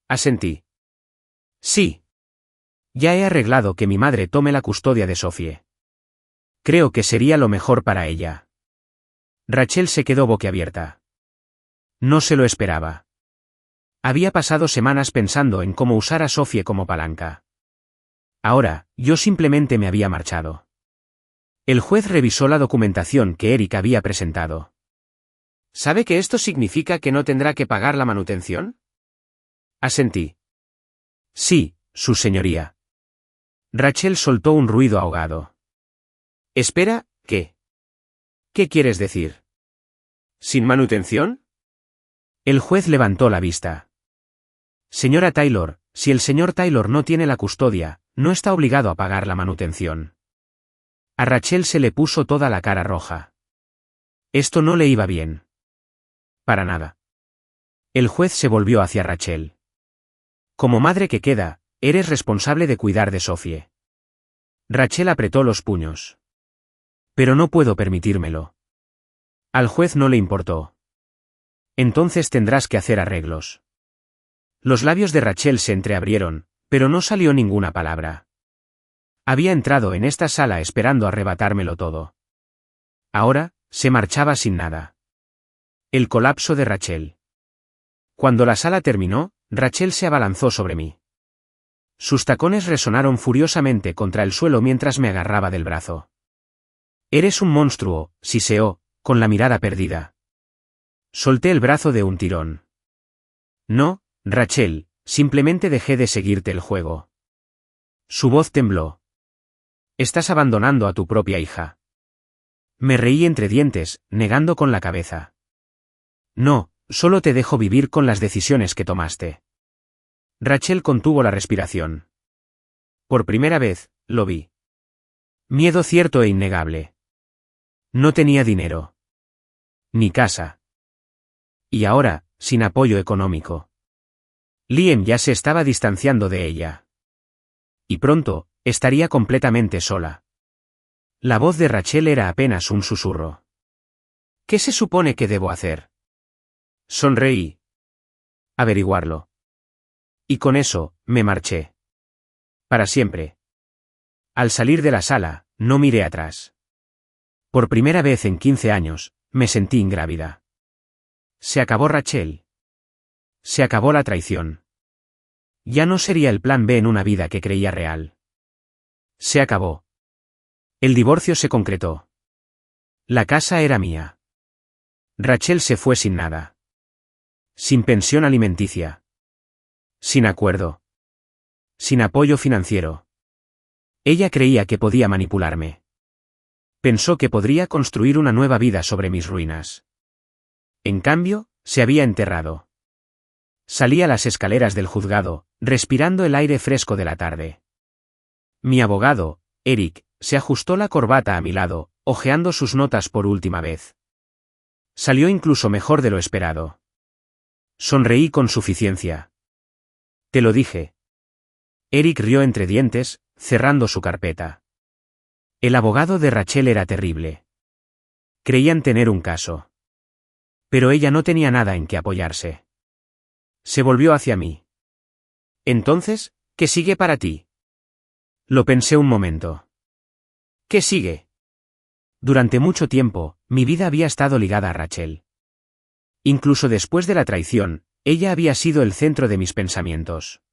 Asentí. Sí. Ya he arreglado que mi madre tome la custodia de Sophie. Creo que sería lo mejor para ella. Rachel se quedó boquiabierta. No se lo esperaba. Había pasado semanas pensando en cómo usar a Sophie como palanca. Ahora, yo simplemente me había marchado. El juez revisó la documentación que Eric había presentado. ¿Sabe que esto significa que no tendrá que pagar la manutención? Asentí. Sí, su señoría. Rachel soltó un ruido ahogado. Espera, ¿qué? ¿Qué quieres decir? ¿Sin manutención? El juez levantó la vista. Señora Taylor, si el señor Taylor no tiene la custodia, no está obligado a pagar la manutención. A Rachel se le puso toda la cara roja. Esto no le iba bien. Para nada. El juez se volvió hacia Rachel. Como madre que queda, eres responsable de cuidar de Sophie. Rachel apretó los puños. Pero no puedo permitírmelo. Al juez no le importó. Entonces tendrás que hacer arreglos. Los labios de Rachel se entreabrieron, pero no salió ninguna palabra. Había entrado en esta sala esperando arrebatármelo todo. Ahora, se marchaba sin nada. El colapso de Rachel. Cuando la sala terminó, Rachel se abalanzó sobre mí. Sus tacones resonaron furiosamente contra el suelo mientras me agarraba del brazo. Eres un monstruo, siseó, con la mirada perdida. Solté el brazo de un tirón. No, Rachel, simplemente dejé de seguirte el juego. Su voz tembló. Estás abandonando a tu propia hija. Me reí entre dientes, negando con la cabeza. No, solo te dejo vivir con las decisiones que tomaste. Rachel contuvo la respiración. Por primera vez, lo vi. Miedo cierto e innegable. No tenía dinero. Ni casa. Y ahora, sin apoyo económico. Liam ya se estaba distanciando de ella. Y pronto, estaría completamente sola. La voz de Rachel era apenas un susurro. ¿Qué se supone que debo hacer? Sonreí. Averiguarlo. Y con eso, me marché. Para siempre. Al salir de la sala, no miré atrás. Por primera vez en 15 años, me sentí ingrávida. Se acabó Rachel. Se acabó la traición. Ya no sería el plan B en una vida que creía real. Se acabó. El divorcio se concretó. La casa era mía. Rachel se fue sin nada. Sin pensión alimenticia. Sin acuerdo. Sin apoyo financiero. Ella creía que podía manipularme. Pensó que podría construir una nueva vida sobre mis ruinas. En cambio, se había enterrado. Salí a las escaleras del juzgado, respirando el aire fresco de la tarde. Mi abogado, Eric, se ajustó la corbata a mi lado, hojeando sus notas por última vez. Salió incluso mejor de lo esperado. Sonreí con suficiencia. Te lo dije. Eric rió entre dientes, cerrando su carpeta. El abogado de Rachel era terrible. Creían tener un caso. Pero ella no tenía nada en que apoyarse. Se volvió hacia mí. Entonces, ¿qué sigue para ti? Lo pensé un momento. ¿Qué sigue? Durante mucho tiempo, mi vida había estado ligada a Rachel. Incluso después de la traición, ella había sido el centro de mis pensamientos.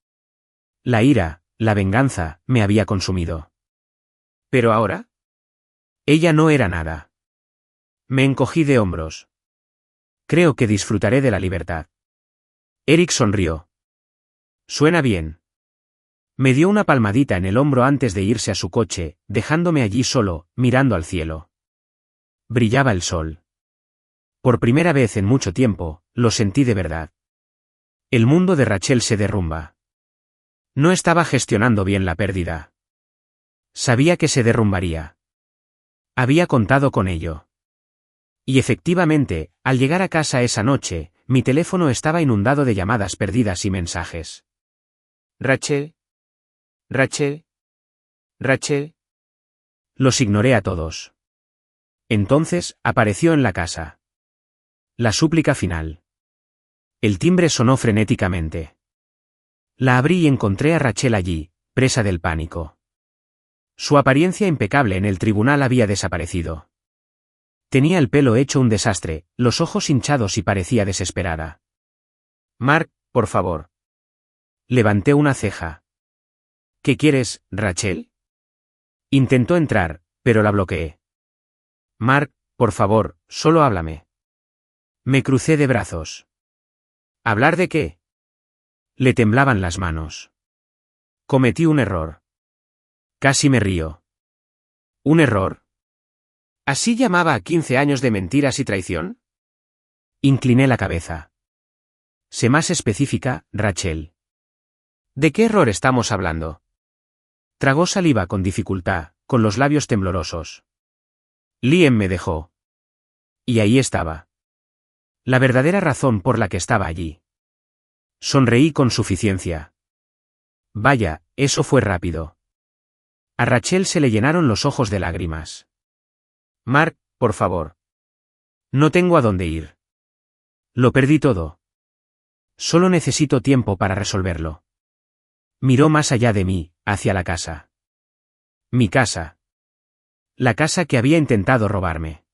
La ira, la venganza, me había consumido. ¿Pero ahora? Ella no era nada. Me encogí de hombros. Creo que disfrutaré de la libertad. Eric sonrió. Suena bien. Me dio una palmadita en el hombro antes de irse a su coche, dejándome allí solo, mirando al cielo. Brillaba el sol. Por primera vez en mucho tiempo, lo sentí de verdad. El mundo de Rachel se derrumba. No estaba gestionando bien la pérdida. Sabía que se derrumbaría. Había contado con ello. Y efectivamente, al llegar a casa esa noche, mi teléfono estaba inundado de llamadas perdidas y mensajes. Rachel. Rachel. Rachel. Los ignoré a todos. Entonces, apareció en la casa. La súplica final. El timbre sonó frenéticamente. La abrí y encontré a Rachel allí, presa del pánico. Su apariencia impecable en el tribunal había desaparecido. Tenía el pelo hecho un desastre, los ojos hinchados y parecía desesperada. Mark, por favor. Levanté una ceja. ¿Qué quieres, Rachel? Intentó entrar, pero la bloqueé. Mark, por favor, solo háblame. Me crucé de brazos. ¿Hablar de qué? Le temblaban las manos. Cometí un error. Casi me río. ¿Un error? ¿Así llamaba a 15 años de mentiras y traición? Incliné la cabeza. Sé más específica, Rachel. ¿De qué error estamos hablando? Tragó saliva con dificultad, con los labios temblorosos. Liam me dejó. Y ahí estaba. La verdadera razón por la que estaba allí. Sonreí con suficiencia. Vaya, eso fue rápido. A Rachel se le llenaron los ojos de lágrimas. Mark, por favor. No tengo a dónde ir. Lo perdí todo. Solo necesito tiempo para resolverlo. Miró más allá de mí, hacia la casa. Mi casa. La casa que había intentado robarme.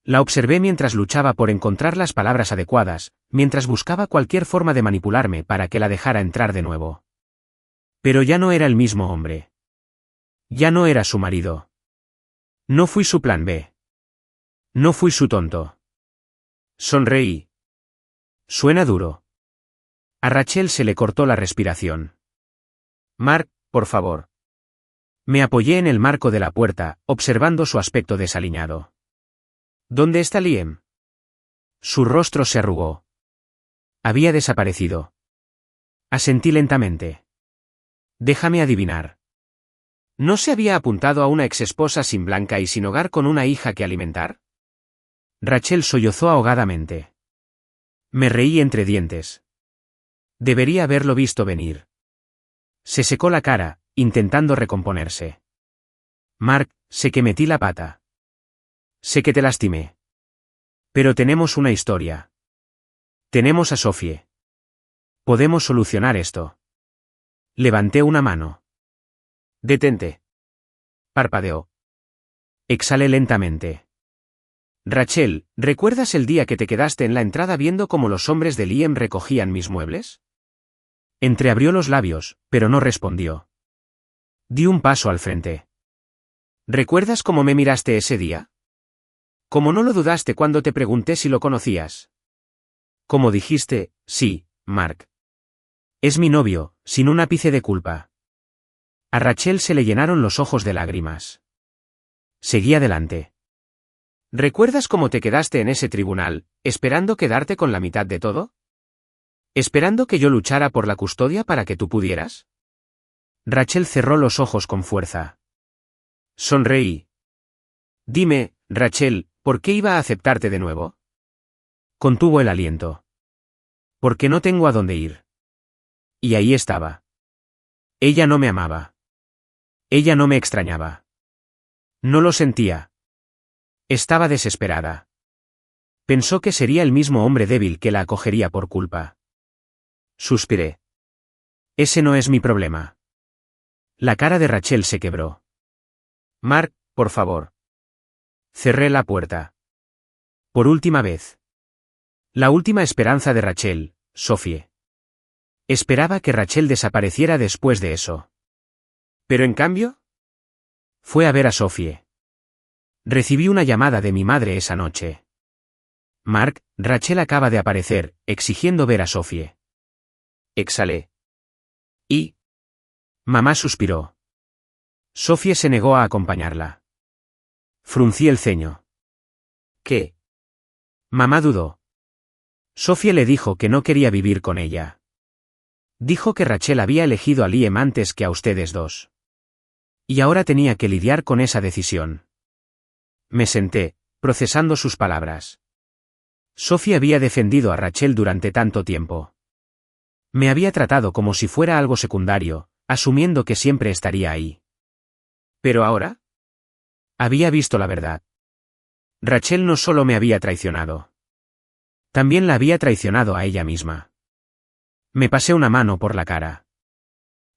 La observé mientras luchaba por encontrar las palabras adecuadas, mientras buscaba cualquier forma de manipularme para que la dejara entrar de nuevo. Pero ya no era el mismo hombre. Ya no era su marido. No fui su plan B. No fui su tonto. Sonreí. Suena duro. A Rachel se le cortó la respiración. Mark, por favor. Me apoyé en el marco de la puerta, observando su aspecto desaliñado. ¿Dónde está Liam? Su rostro se arrugó. Había desaparecido. Asentí lentamente. Déjame adivinar. ¿No se había apuntado a una exesposa sin blanca y sin hogar con una hija que alimentar? Rachel sollozó ahogadamente. Me reí entre dientes. Debería haberlo visto venir. Se secó la cara, intentando recomponerse. Mark, sé que metí la pata. Sé que te lastimé. Pero tenemos una historia. Tenemos a Sophie. Podemos solucionar esto. Levanté una mano. Detente. Parpadeó. Exhalé lentamente. Rachel, ¿recuerdas el día que te quedaste en la entrada viendo cómo los hombres de Liam recogían mis muebles? Entreabrió los labios, pero no respondió. Di un paso al frente. ¿Recuerdas cómo me miraste ese día? ¿Cómo no lo dudaste cuando te pregunté si lo conocías? Como dijiste, sí, Mark. Es mi novio, sin un ápice de culpa. A Rachel se le llenaron los ojos de lágrimas. Seguí adelante. ¿Recuerdas cómo te quedaste en ese tribunal, esperando quedarte con la mitad de todo? ¿Esperando que yo luchara por la custodia para que tú pudieras? Rachel cerró los ojos con fuerza. Sonreí. Dime, Rachel, ¿por qué iba a aceptarte de nuevo? Contuvo el aliento. Porque no tengo a dónde ir. Y ahí estaba. Ella no me amaba. Ella no me extrañaba. No lo sentía. Estaba desesperada. Pensó que sería el mismo hombre débil que la acogería por culpa. Suspiré. Ese no es mi problema. La cara de Rachel se quebró. Mark, por favor. Cerré la puerta. Por última vez. La última esperanza de Rachel, Sophie. Esperaba que Rachel desapareciera después de eso. Pero en cambio, fue a ver a Sophie. Recibí una llamada de mi madre esa noche. Mark, Rachel acaba de aparecer, exigiendo ver a Sophie. Exhalé. ¿Y? Mamá suspiró. Sophie se negó a acompañarla. Fruncí el ceño. ¿Qué? Mamá dudó. Sophie le dijo que no quería vivir con ella. Dijo que Rachel había elegido a Liam antes que a ustedes dos. Y ahora tenía que lidiar con esa decisión. Me senté, procesando sus palabras. Sophie había defendido a Rachel durante tanto tiempo. Me había tratado como si fuera algo secundario, asumiendo que siempre estaría ahí. ¿Pero ahora? Había visto la verdad. Rachel no solo me había traicionado. También la había traicionado a ella misma. Me pasé una mano por la cara.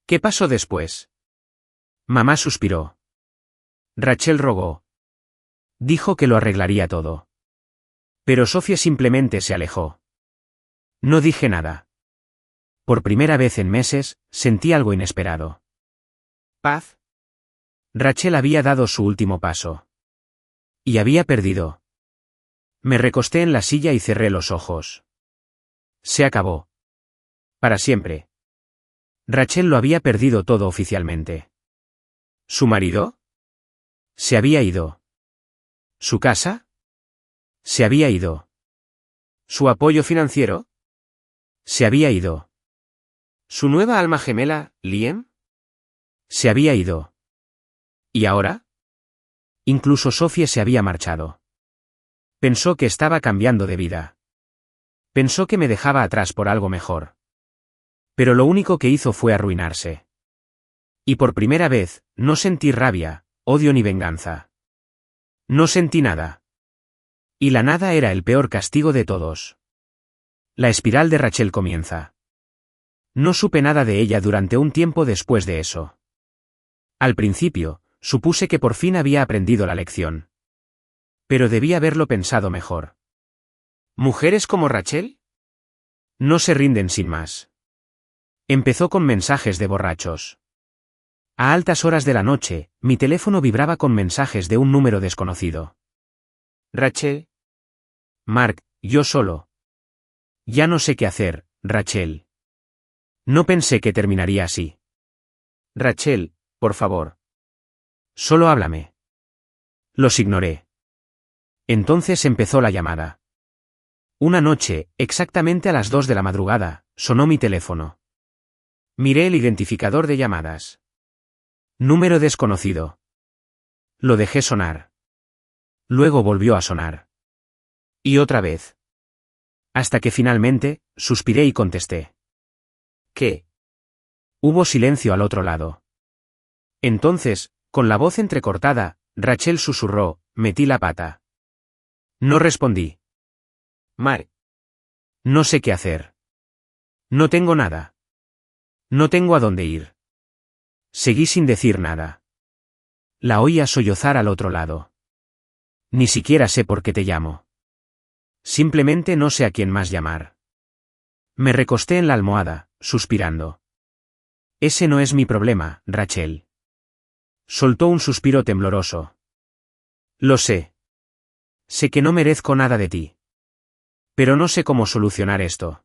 ¿Qué pasó después? Mamá suspiró. Rachel rogó. Dijo que lo arreglaría todo. Pero Sophie simplemente se alejó. No dije nada. Por primera vez en meses, sentí algo inesperado. ¿Paz? Rachel había dado su último paso. Y había perdido. Me recosté en la silla y cerré los ojos. Se acabó. Para siempre. Rachel lo había perdido todo oficialmente. ¿Su marido? Se había ido. ¿Su casa? Se había ido. ¿Su apoyo financiero? Se había ido. ¿Su nueva alma gemela, Liam? Se había ido. ¿Y ahora? Incluso Sophie se había marchado. Pensó que estaba cambiando de vida. Pensó que me dejaba atrás por algo mejor. Pero lo único que hizo fue arruinarse. Y por primera vez, no sentí rabia, odio ni venganza. No sentí nada. Y la nada era el peor castigo de todos. La espiral de Rachel comienza. No supe nada de ella durante un tiempo después de eso. Al principio, supuse que por fin había aprendido la lección. Pero debía haberlo pensado mejor. ¿Mujeres como Rachel? No se rinden sin más. Empezó con mensajes de borrachos. A altas horas de la noche, mi teléfono vibraba con mensajes de un número desconocido. Rachel. Mark, yo solo. Ya no sé qué hacer, Rachel. No pensé que terminaría así. Rachel, por favor. Solo háblame. Los ignoré. Entonces empezó la llamada. Una noche, exactamente a las 2 de la madrugada, sonó mi teléfono. Miré el identificador de llamadas. Número desconocido. Lo dejé sonar. Luego volvió a sonar. Y otra vez. Hasta que finalmente, suspiré y contesté. ¿Qué? Hubo silencio al otro lado. Entonces, con la voz entrecortada, Rachel susurró, metí la pata. No respondí. Mark. No sé qué hacer. No tengo nada. No tengo a dónde ir. Seguí sin decir nada. La oía sollozar al otro lado. Ni siquiera sé por qué te llamo. Simplemente no sé a quién más llamar. Me recosté en la almohada, suspirando. Ese no es mi problema, Rachel. Soltó un suspiro tembloroso. Lo sé. Sé que no merezco nada de ti. Pero no sé cómo solucionar esto.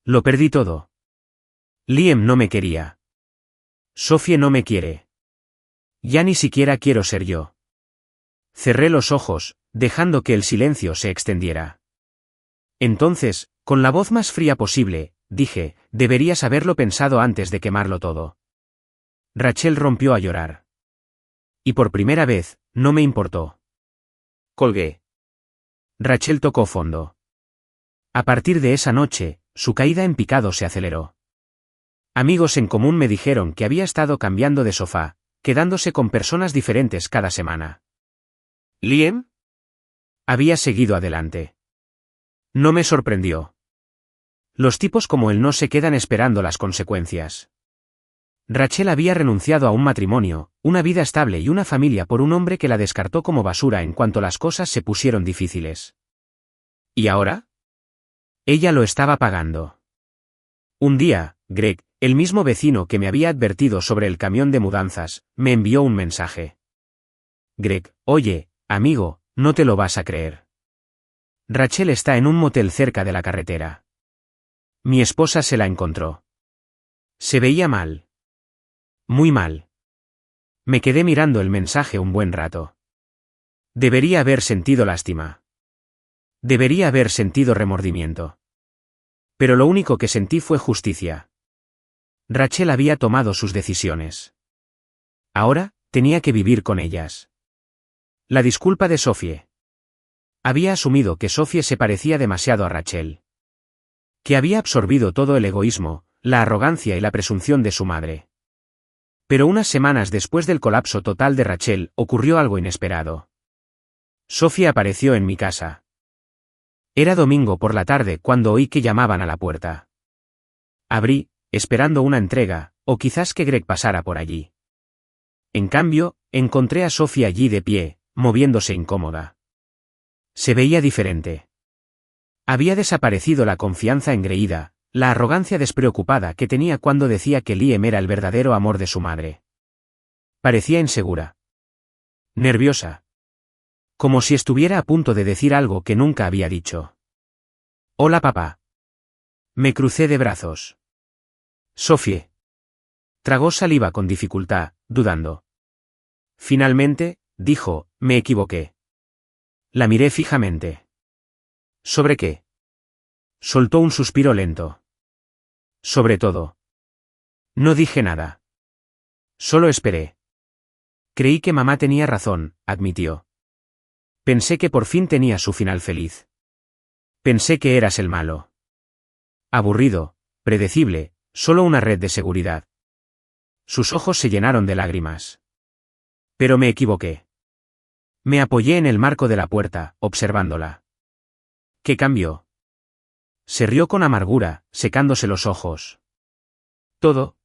Lo perdí todo. Liam no me quería. Sophie no me quiere. Ya ni siquiera quiero ser yo. Cerré los ojos, dejando que el silencio se extendiera. Entonces, con la voz más fría posible, dije, deberías haberlo pensado antes de quemarlo todo. Rachel rompió a llorar. Y por primera vez, no me importó. Colgué. Rachel tocó fondo. A partir de esa noche, su caída en picado se aceleró. Amigos en común me dijeron que había estado cambiando de sofá, quedándose con personas diferentes cada semana. ¿Liam? Había seguido adelante. No me sorprendió. Los tipos como él no se quedan esperando las consecuencias. Rachel había renunciado a un matrimonio, una vida estable y una familia por un hombre que la descartó como basura en cuanto las cosas se pusieron difíciles. ¿Y ahora? Ella lo estaba pagando. Un día, Greg, el mismo vecino que me había advertido sobre el camión de mudanzas, me envió un mensaje. Greg, oye, amigo, no te lo vas a creer. Rachel está en un motel cerca de la carretera. Mi esposa se la encontró. Se veía mal. Muy mal. Me quedé mirando el mensaje un buen rato. Debería haber sentido lástima. Debería haber sentido remordimiento. Pero lo único que sentí fue justicia. Rachel había tomado sus decisiones. Ahora, tenía que vivir con ellas. La disculpa de Sophie. Había asumido que Sophie se parecía demasiado a Rachel. Que había absorbido todo el egoísmo, la arrogancia y la presunción de su madre. Pero unas semanas después del colapso total de Rachel, ocurrió algo inesperado. Sophie apareció en mi casa. Era domingo por la tarde cuando oí que llamaban a la puerta. Abrí, esperando una entrega, o quizás que Greg pasara por allí. En cambio, encontré a Sophie allí de pie, moviéndose incómoda. Se veía diferente. Había desaparecido la confianza engreída, la arrogancia despreocupada que tenía cuando decía que Liam era el verdadero amor de su madre. Parecía insegura. Nerviosa. Como si estuviera a punto de decir algo que nunca había dicho. Hola papá. Me crucé de brazos. Sophie. Tragó saliva con dificultad, dudando. Finalmente, dijo, me equivoqué. La miré fijamente. ¿Sobre qué? Soltó un suspiro lento. Sobre todo. No dije nada. Solo esperé. Creí que mamá tenía razón, admitió. Pensé que por fin tenía su final feliz. Pensé que eras el malo. Aburrido, predecible, solo una red de seguridad. Sus ojos se llenaron de lágrimas. Pero me equivoqué. Me apoyé en el marco de la puerta, observándola. ¿Qué cambió? Se rió con amargura, secándose los ojos. Todo.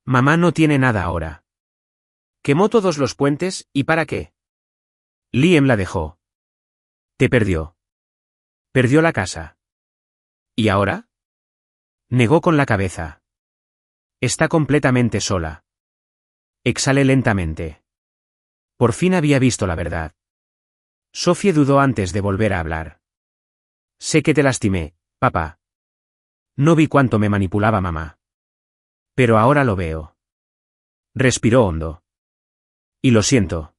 Mamá no tiene nada ahora. Quemó todos los puentes, ¿y para qué? Liam la dejó. Te perdió. Perdió la casa. ¿Y ahora? Negó con la cabeza. Está completamente sola. Exhalé lentamente. Por fin había visto la verdad. Sophie dudó antes de volver a hablar. Sé que te lastimé, papá. No vi cuánto me manipulaba mamá. Pero ahora lo veo. Respiró hondo. Y lo siento.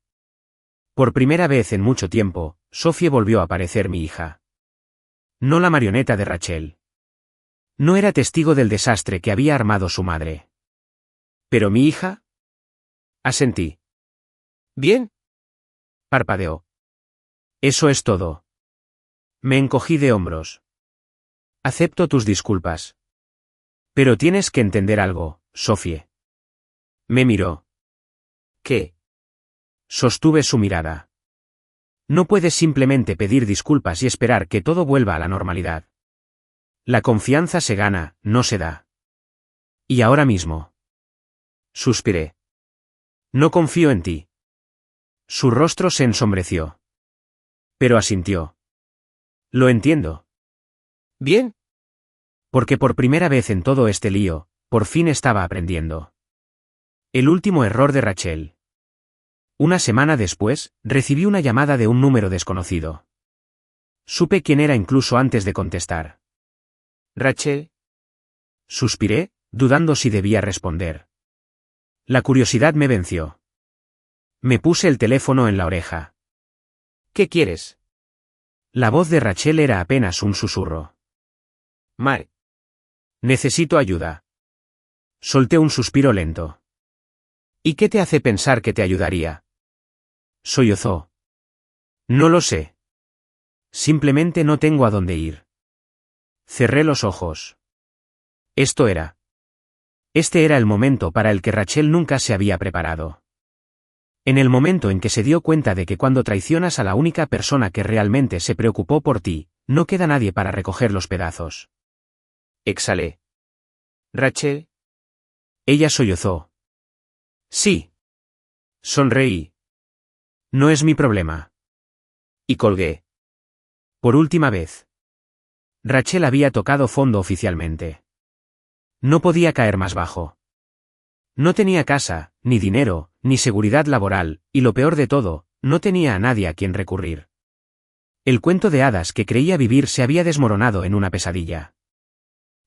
Por primera vez en mucho tiempo, Sophie volvió a parecer mi hija. No la marioneta de Rachel. No era testigo del desastre que había armado su madre. ¿Pero mi hija? Asentí. ¿Bien? Parpadeó. Eso es todo. Me encogí de hombros. Acepto tus disculpas. Pero tienes que entender algo, Sophie. Me miró. ¿Qué? Sostuve su mirada. No puedes simplemente pedir disculpas y esperar que todo vuelva a la normalidad. La confianza se gana, no se da. Y ahora mismo. Suspiré. No confío en ti. Su rostro se ensombreció. Pero asintió. Lo entiendo. Bien. Porque por primera vez en todo este lío, por fin estaba aprendiendo. El último error de Rachel. Una semana después, recibí una llamada de un número desconocido. Supe quién era incluso antes de contestar. ¿Rachel? Suspiré, dudando si debía responder. La curiosidad me venció. Me puse el teléfono en la oreja. ¿Qué quieres? La voz de Rachel era apenas un susurro. Mar. Necesito ayuda. Solté un suspiro lento. ¿Y qué te hace pensar que te ayudaría? Sollozó. No lo sé. Simplemente no tengo a dónde ir. Cerré los ojos. Este era el momento para el que Rachel nunca se había preparado. En el momento en que se dio cuenta de que cuando traicionas a la única persona que realmente se preocupó por ti, no queda nadie para recoger los pedazos. Exhalé. ¿Rachel? Ella sollozó. Sí. Sonreí. No es mi problema. Y colgué. Por última vez. Rachel había tocado fondo oficialmente. No podía caer más bajo. No tenía casa, ni dinero, ni seguridad laboral, y lo peor de todo, no tenía a nadie a quien recurrir. El cuento de hadas que creía vivir se había desmoronado en una pesadilla.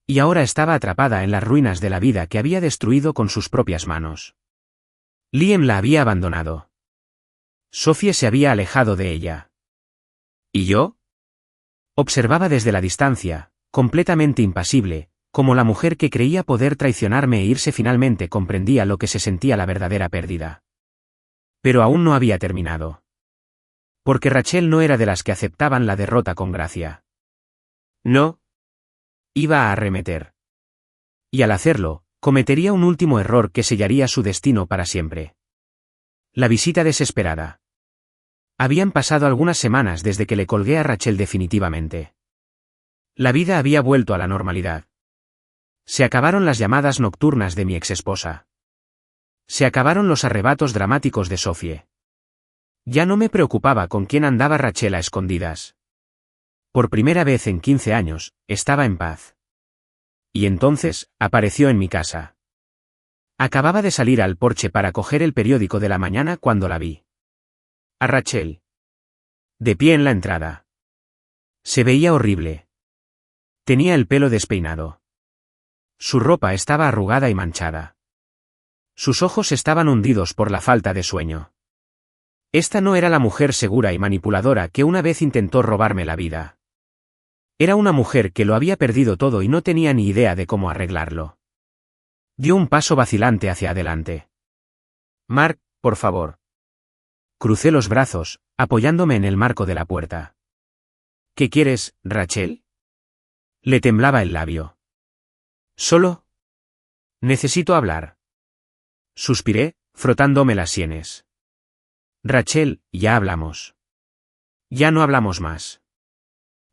Y ahora estaba atrapada en las ruinas de la vida que había destruido con sus propias manos. Liam la había abandonado. Sophie se había alejado de ella. ¿Y yo? Observaba desde la distancia, completamente impasible, como la mujer que creía poder traicionarme e irse finalmente comprendía lo que se sentía la verdadera pérdida. Pero aún no había terminado. Porque Rachel no era de las que aceptaban la derrota con gracia. No. Iba a arremeter. Y al hacerlo, cometería un último error que sellaría su destino para siempre. La visita desesperada. Habían pasado algunas semanas desde que le colgué a Rachel definitivamente. La vida había vuelto a la normalidad. Se acabaron las llamadas nocturnas de mi exesposa. Se acabaron los arrebatos dramáticos de Sophie. Ya no me preocupaba con quién andaba Rachel a escondidas. Por primera vez en 15 años, estaba en paz. Y entonces, apareció en mi casa. Acababa de salir al porche para coger el periódico de la mañana cuando la vi. A Rachel. De pie en la entrada. Se veía horrible. Tenía el pelo despeinado. Su ropa estaba arrugada y manchada. Sus ojos estaban hundidos por la falta de sueño. Esta no era la mujer segura y manipuladora que una vez intentó robarme la vida. Era una mujer que lo había perdido todo y no tenía ni idea de cómo arreglarlo. Dio un paso vacilante hacia adelante. Mark, por favor. Crucé los brazos, apoyándome en el marco de la puerta. ¿Qué quieres, Rachel? Le temblaba el labio. Solo. Necesito hablar. Suspiré, frotándome las sienes. Rachel, ya hablamos. Ya no hablamos más.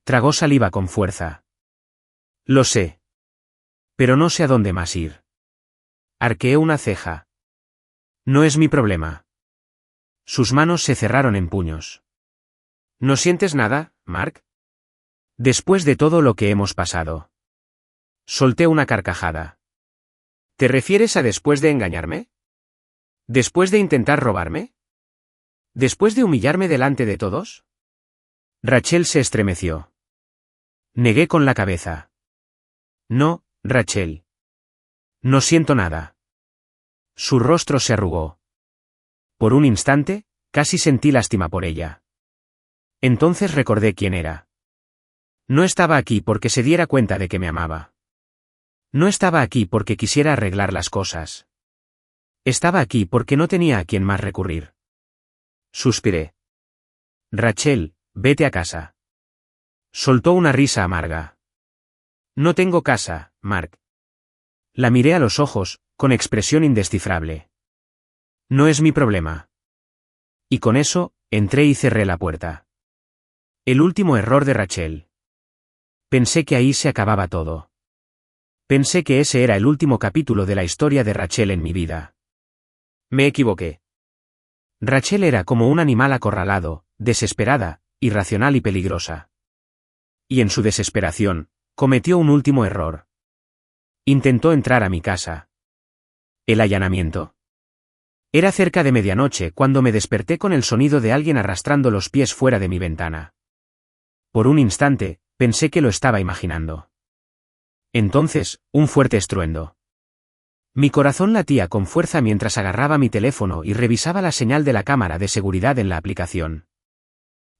Tragó saliva con fuerza. Lo sé. Pero no sé a dónde más ir. Arqueé una ceja. No es mi problema. Sus manos se cerraron en puños. ¿No sientes nada, Mark? Después de todo lo que hemos pasado. Solté una carcajada. ¿Te refieres a después de engañarme? ¿Después de intentar robarme? ¿Después de humillarme delante de todos? Rachel se estremeció. Negué con la cabeza. No, Rachel. No siento nada. Su rostro se arrugó. Por un instante, casi sentí lástima por ella. Entonces recordé quién era. No estaba aquí porque se diera cuenta de que me amaba. No estaba aquí porque quisiera arreglar las cosas. Estaba aquí porque no tenía a quien más recurrir. Suspiré. Rachel, vete a casa. Soltó una risa amarga. No tengo casa, Mark. La miré a los ojos, con expresión indescifrable. No es mi problema. Y con eso, entré y cerré la puerta. El último error de Rachel. Pensé que ahí se acababa todo. Pensé que ese era el último capítulo de la historia de Rachel en mi vida. Me equivoqué. Rachel era como un animal acorralado, desesperada, irracional y peligrosa. Y en su desesperación, cometió un último error. Intentó entrar a mi casa. El allanamiento. Era cerca de medianoche cuando me desperté con el sonido de alguien arrastrando los pies fuera de mi ventana. Por un instante, pensé que lo estaba imaginando. Entonces, un fuerte estruendo. Mi corazón latía con fuerza mientras agarraba mi teléfono y revisaba la señal de la cámara de seguridad en la aplicación.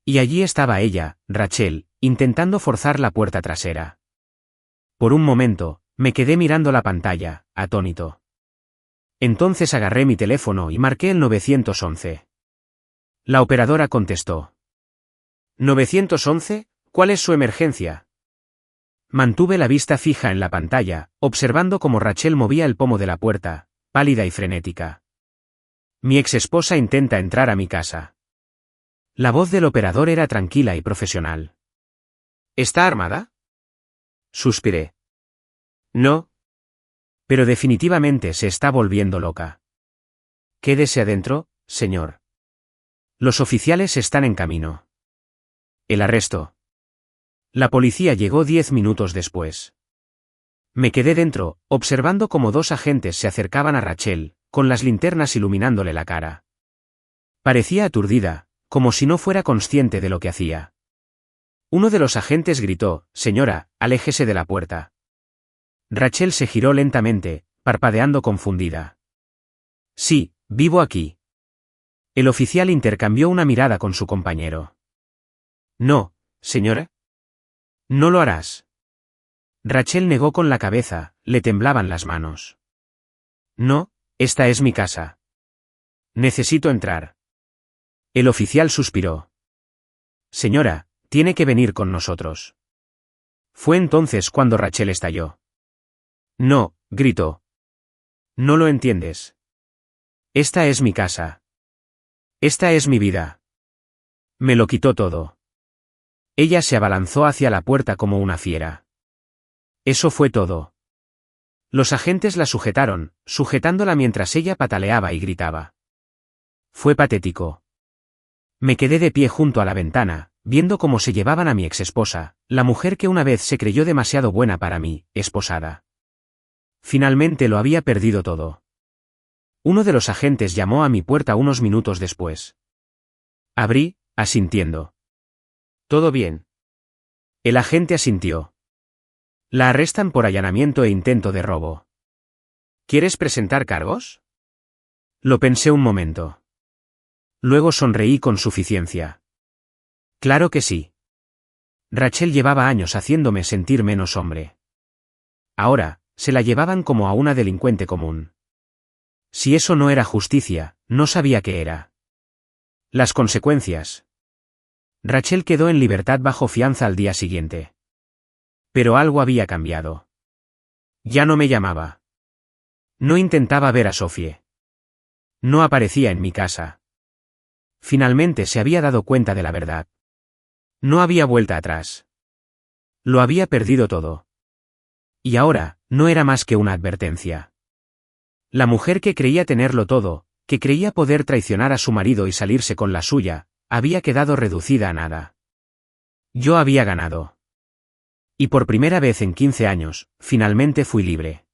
Y allí estaba ella, Rachel, intentando forzar la puerta trasera. Por un momento, me quedé mirando la pantalla, atónito. Entonces agarré mi teléfono y marqué el 911. La operadora contestó. ¿911? ¿Cuál es su emergencia? Mantuve la vista fija en la pantalla, observando cómo Rachel movía el pomo de la puerta, pálida y frenética. Mi exesposa intenta entrar a mi casa. La voz del operador era tranquila y profesional. ¿Está armada? Suspiré. No. Pero definitivamente se está volviendo loca. Quédese adentro, señor. Los oficiales están en camino. El arresto. La policía llegó 10 minutos después. Me quedé dentro, observando cómo dos agentes se acercaban a Rachel, con las linternas iluminándole la cara. Parecía aturdida, como si no fuera consciente de lo que hacía. Uno de los agentes gritó, «Señora, aléjese de la puerta». Rachel se giró lentamente, parpadeando confundida. «Sí, vivo aquí». El oficial intercambió una mirada con su compañero. «No, señora. No lo harás». Rachel negó con la cabeza, le temblaban las manos. «No, esta es mi casa. Necesito entrar». El oficial suspiró. «Señora, tiene que venir con nosotros». Fue entonces cuando Rachel estalló. «No», gritó. «No lo entiendes. Esta es mi casa. Esta es mi vida. Me lo quitó todo». Ella se abalanzó hacia la puerta como una fiera. Eso fue todo. Los agentes la sujetaron, sujetándola mientras ella pataleaba y gritaba. Fue patético. Me quedé de pie junto a la ventana, viendo cómo se llevaban a mi exesposa, la mujer que una vez se creyó demasiado buena para mí, esposada. Finalmente lo había perdido todo. Uno de los agentes llamó a mi puerta unos minutos después. Abrí, asintiendo. «¿Todo bien?» El agente asintió. «La arrestan por allanamiento e intento de robo. ¿Quieres presentar cargos?» Lo pensé un momento. Luego sonreí con suficiencia. Claro que sí. Rachel llevaba años haciéndome sentir menos hombre. Ahora, se la llevaban como a una delincuente común. Si eso no era justicia, no sabía qué era. Las consecuencias. Rachel quedó en libertad bajo fianza al día siguiente. Pero algo había cambiado. Ya no me llamaba. No intentaba ver a Sophie. No aparecía en mi casa. Finalmente se había dado cuenta de la verdad. No había vuelta atrás. Lo había perdido todo. Y ahora, no era más que una advertencia. La mujer que creía tenerlo todo, que creía poder traicionar a su marido y salirse con la suya, había quedado reducida a nada. Yo había ganado. Y por primera vez en 15 años, finalmente fui libre.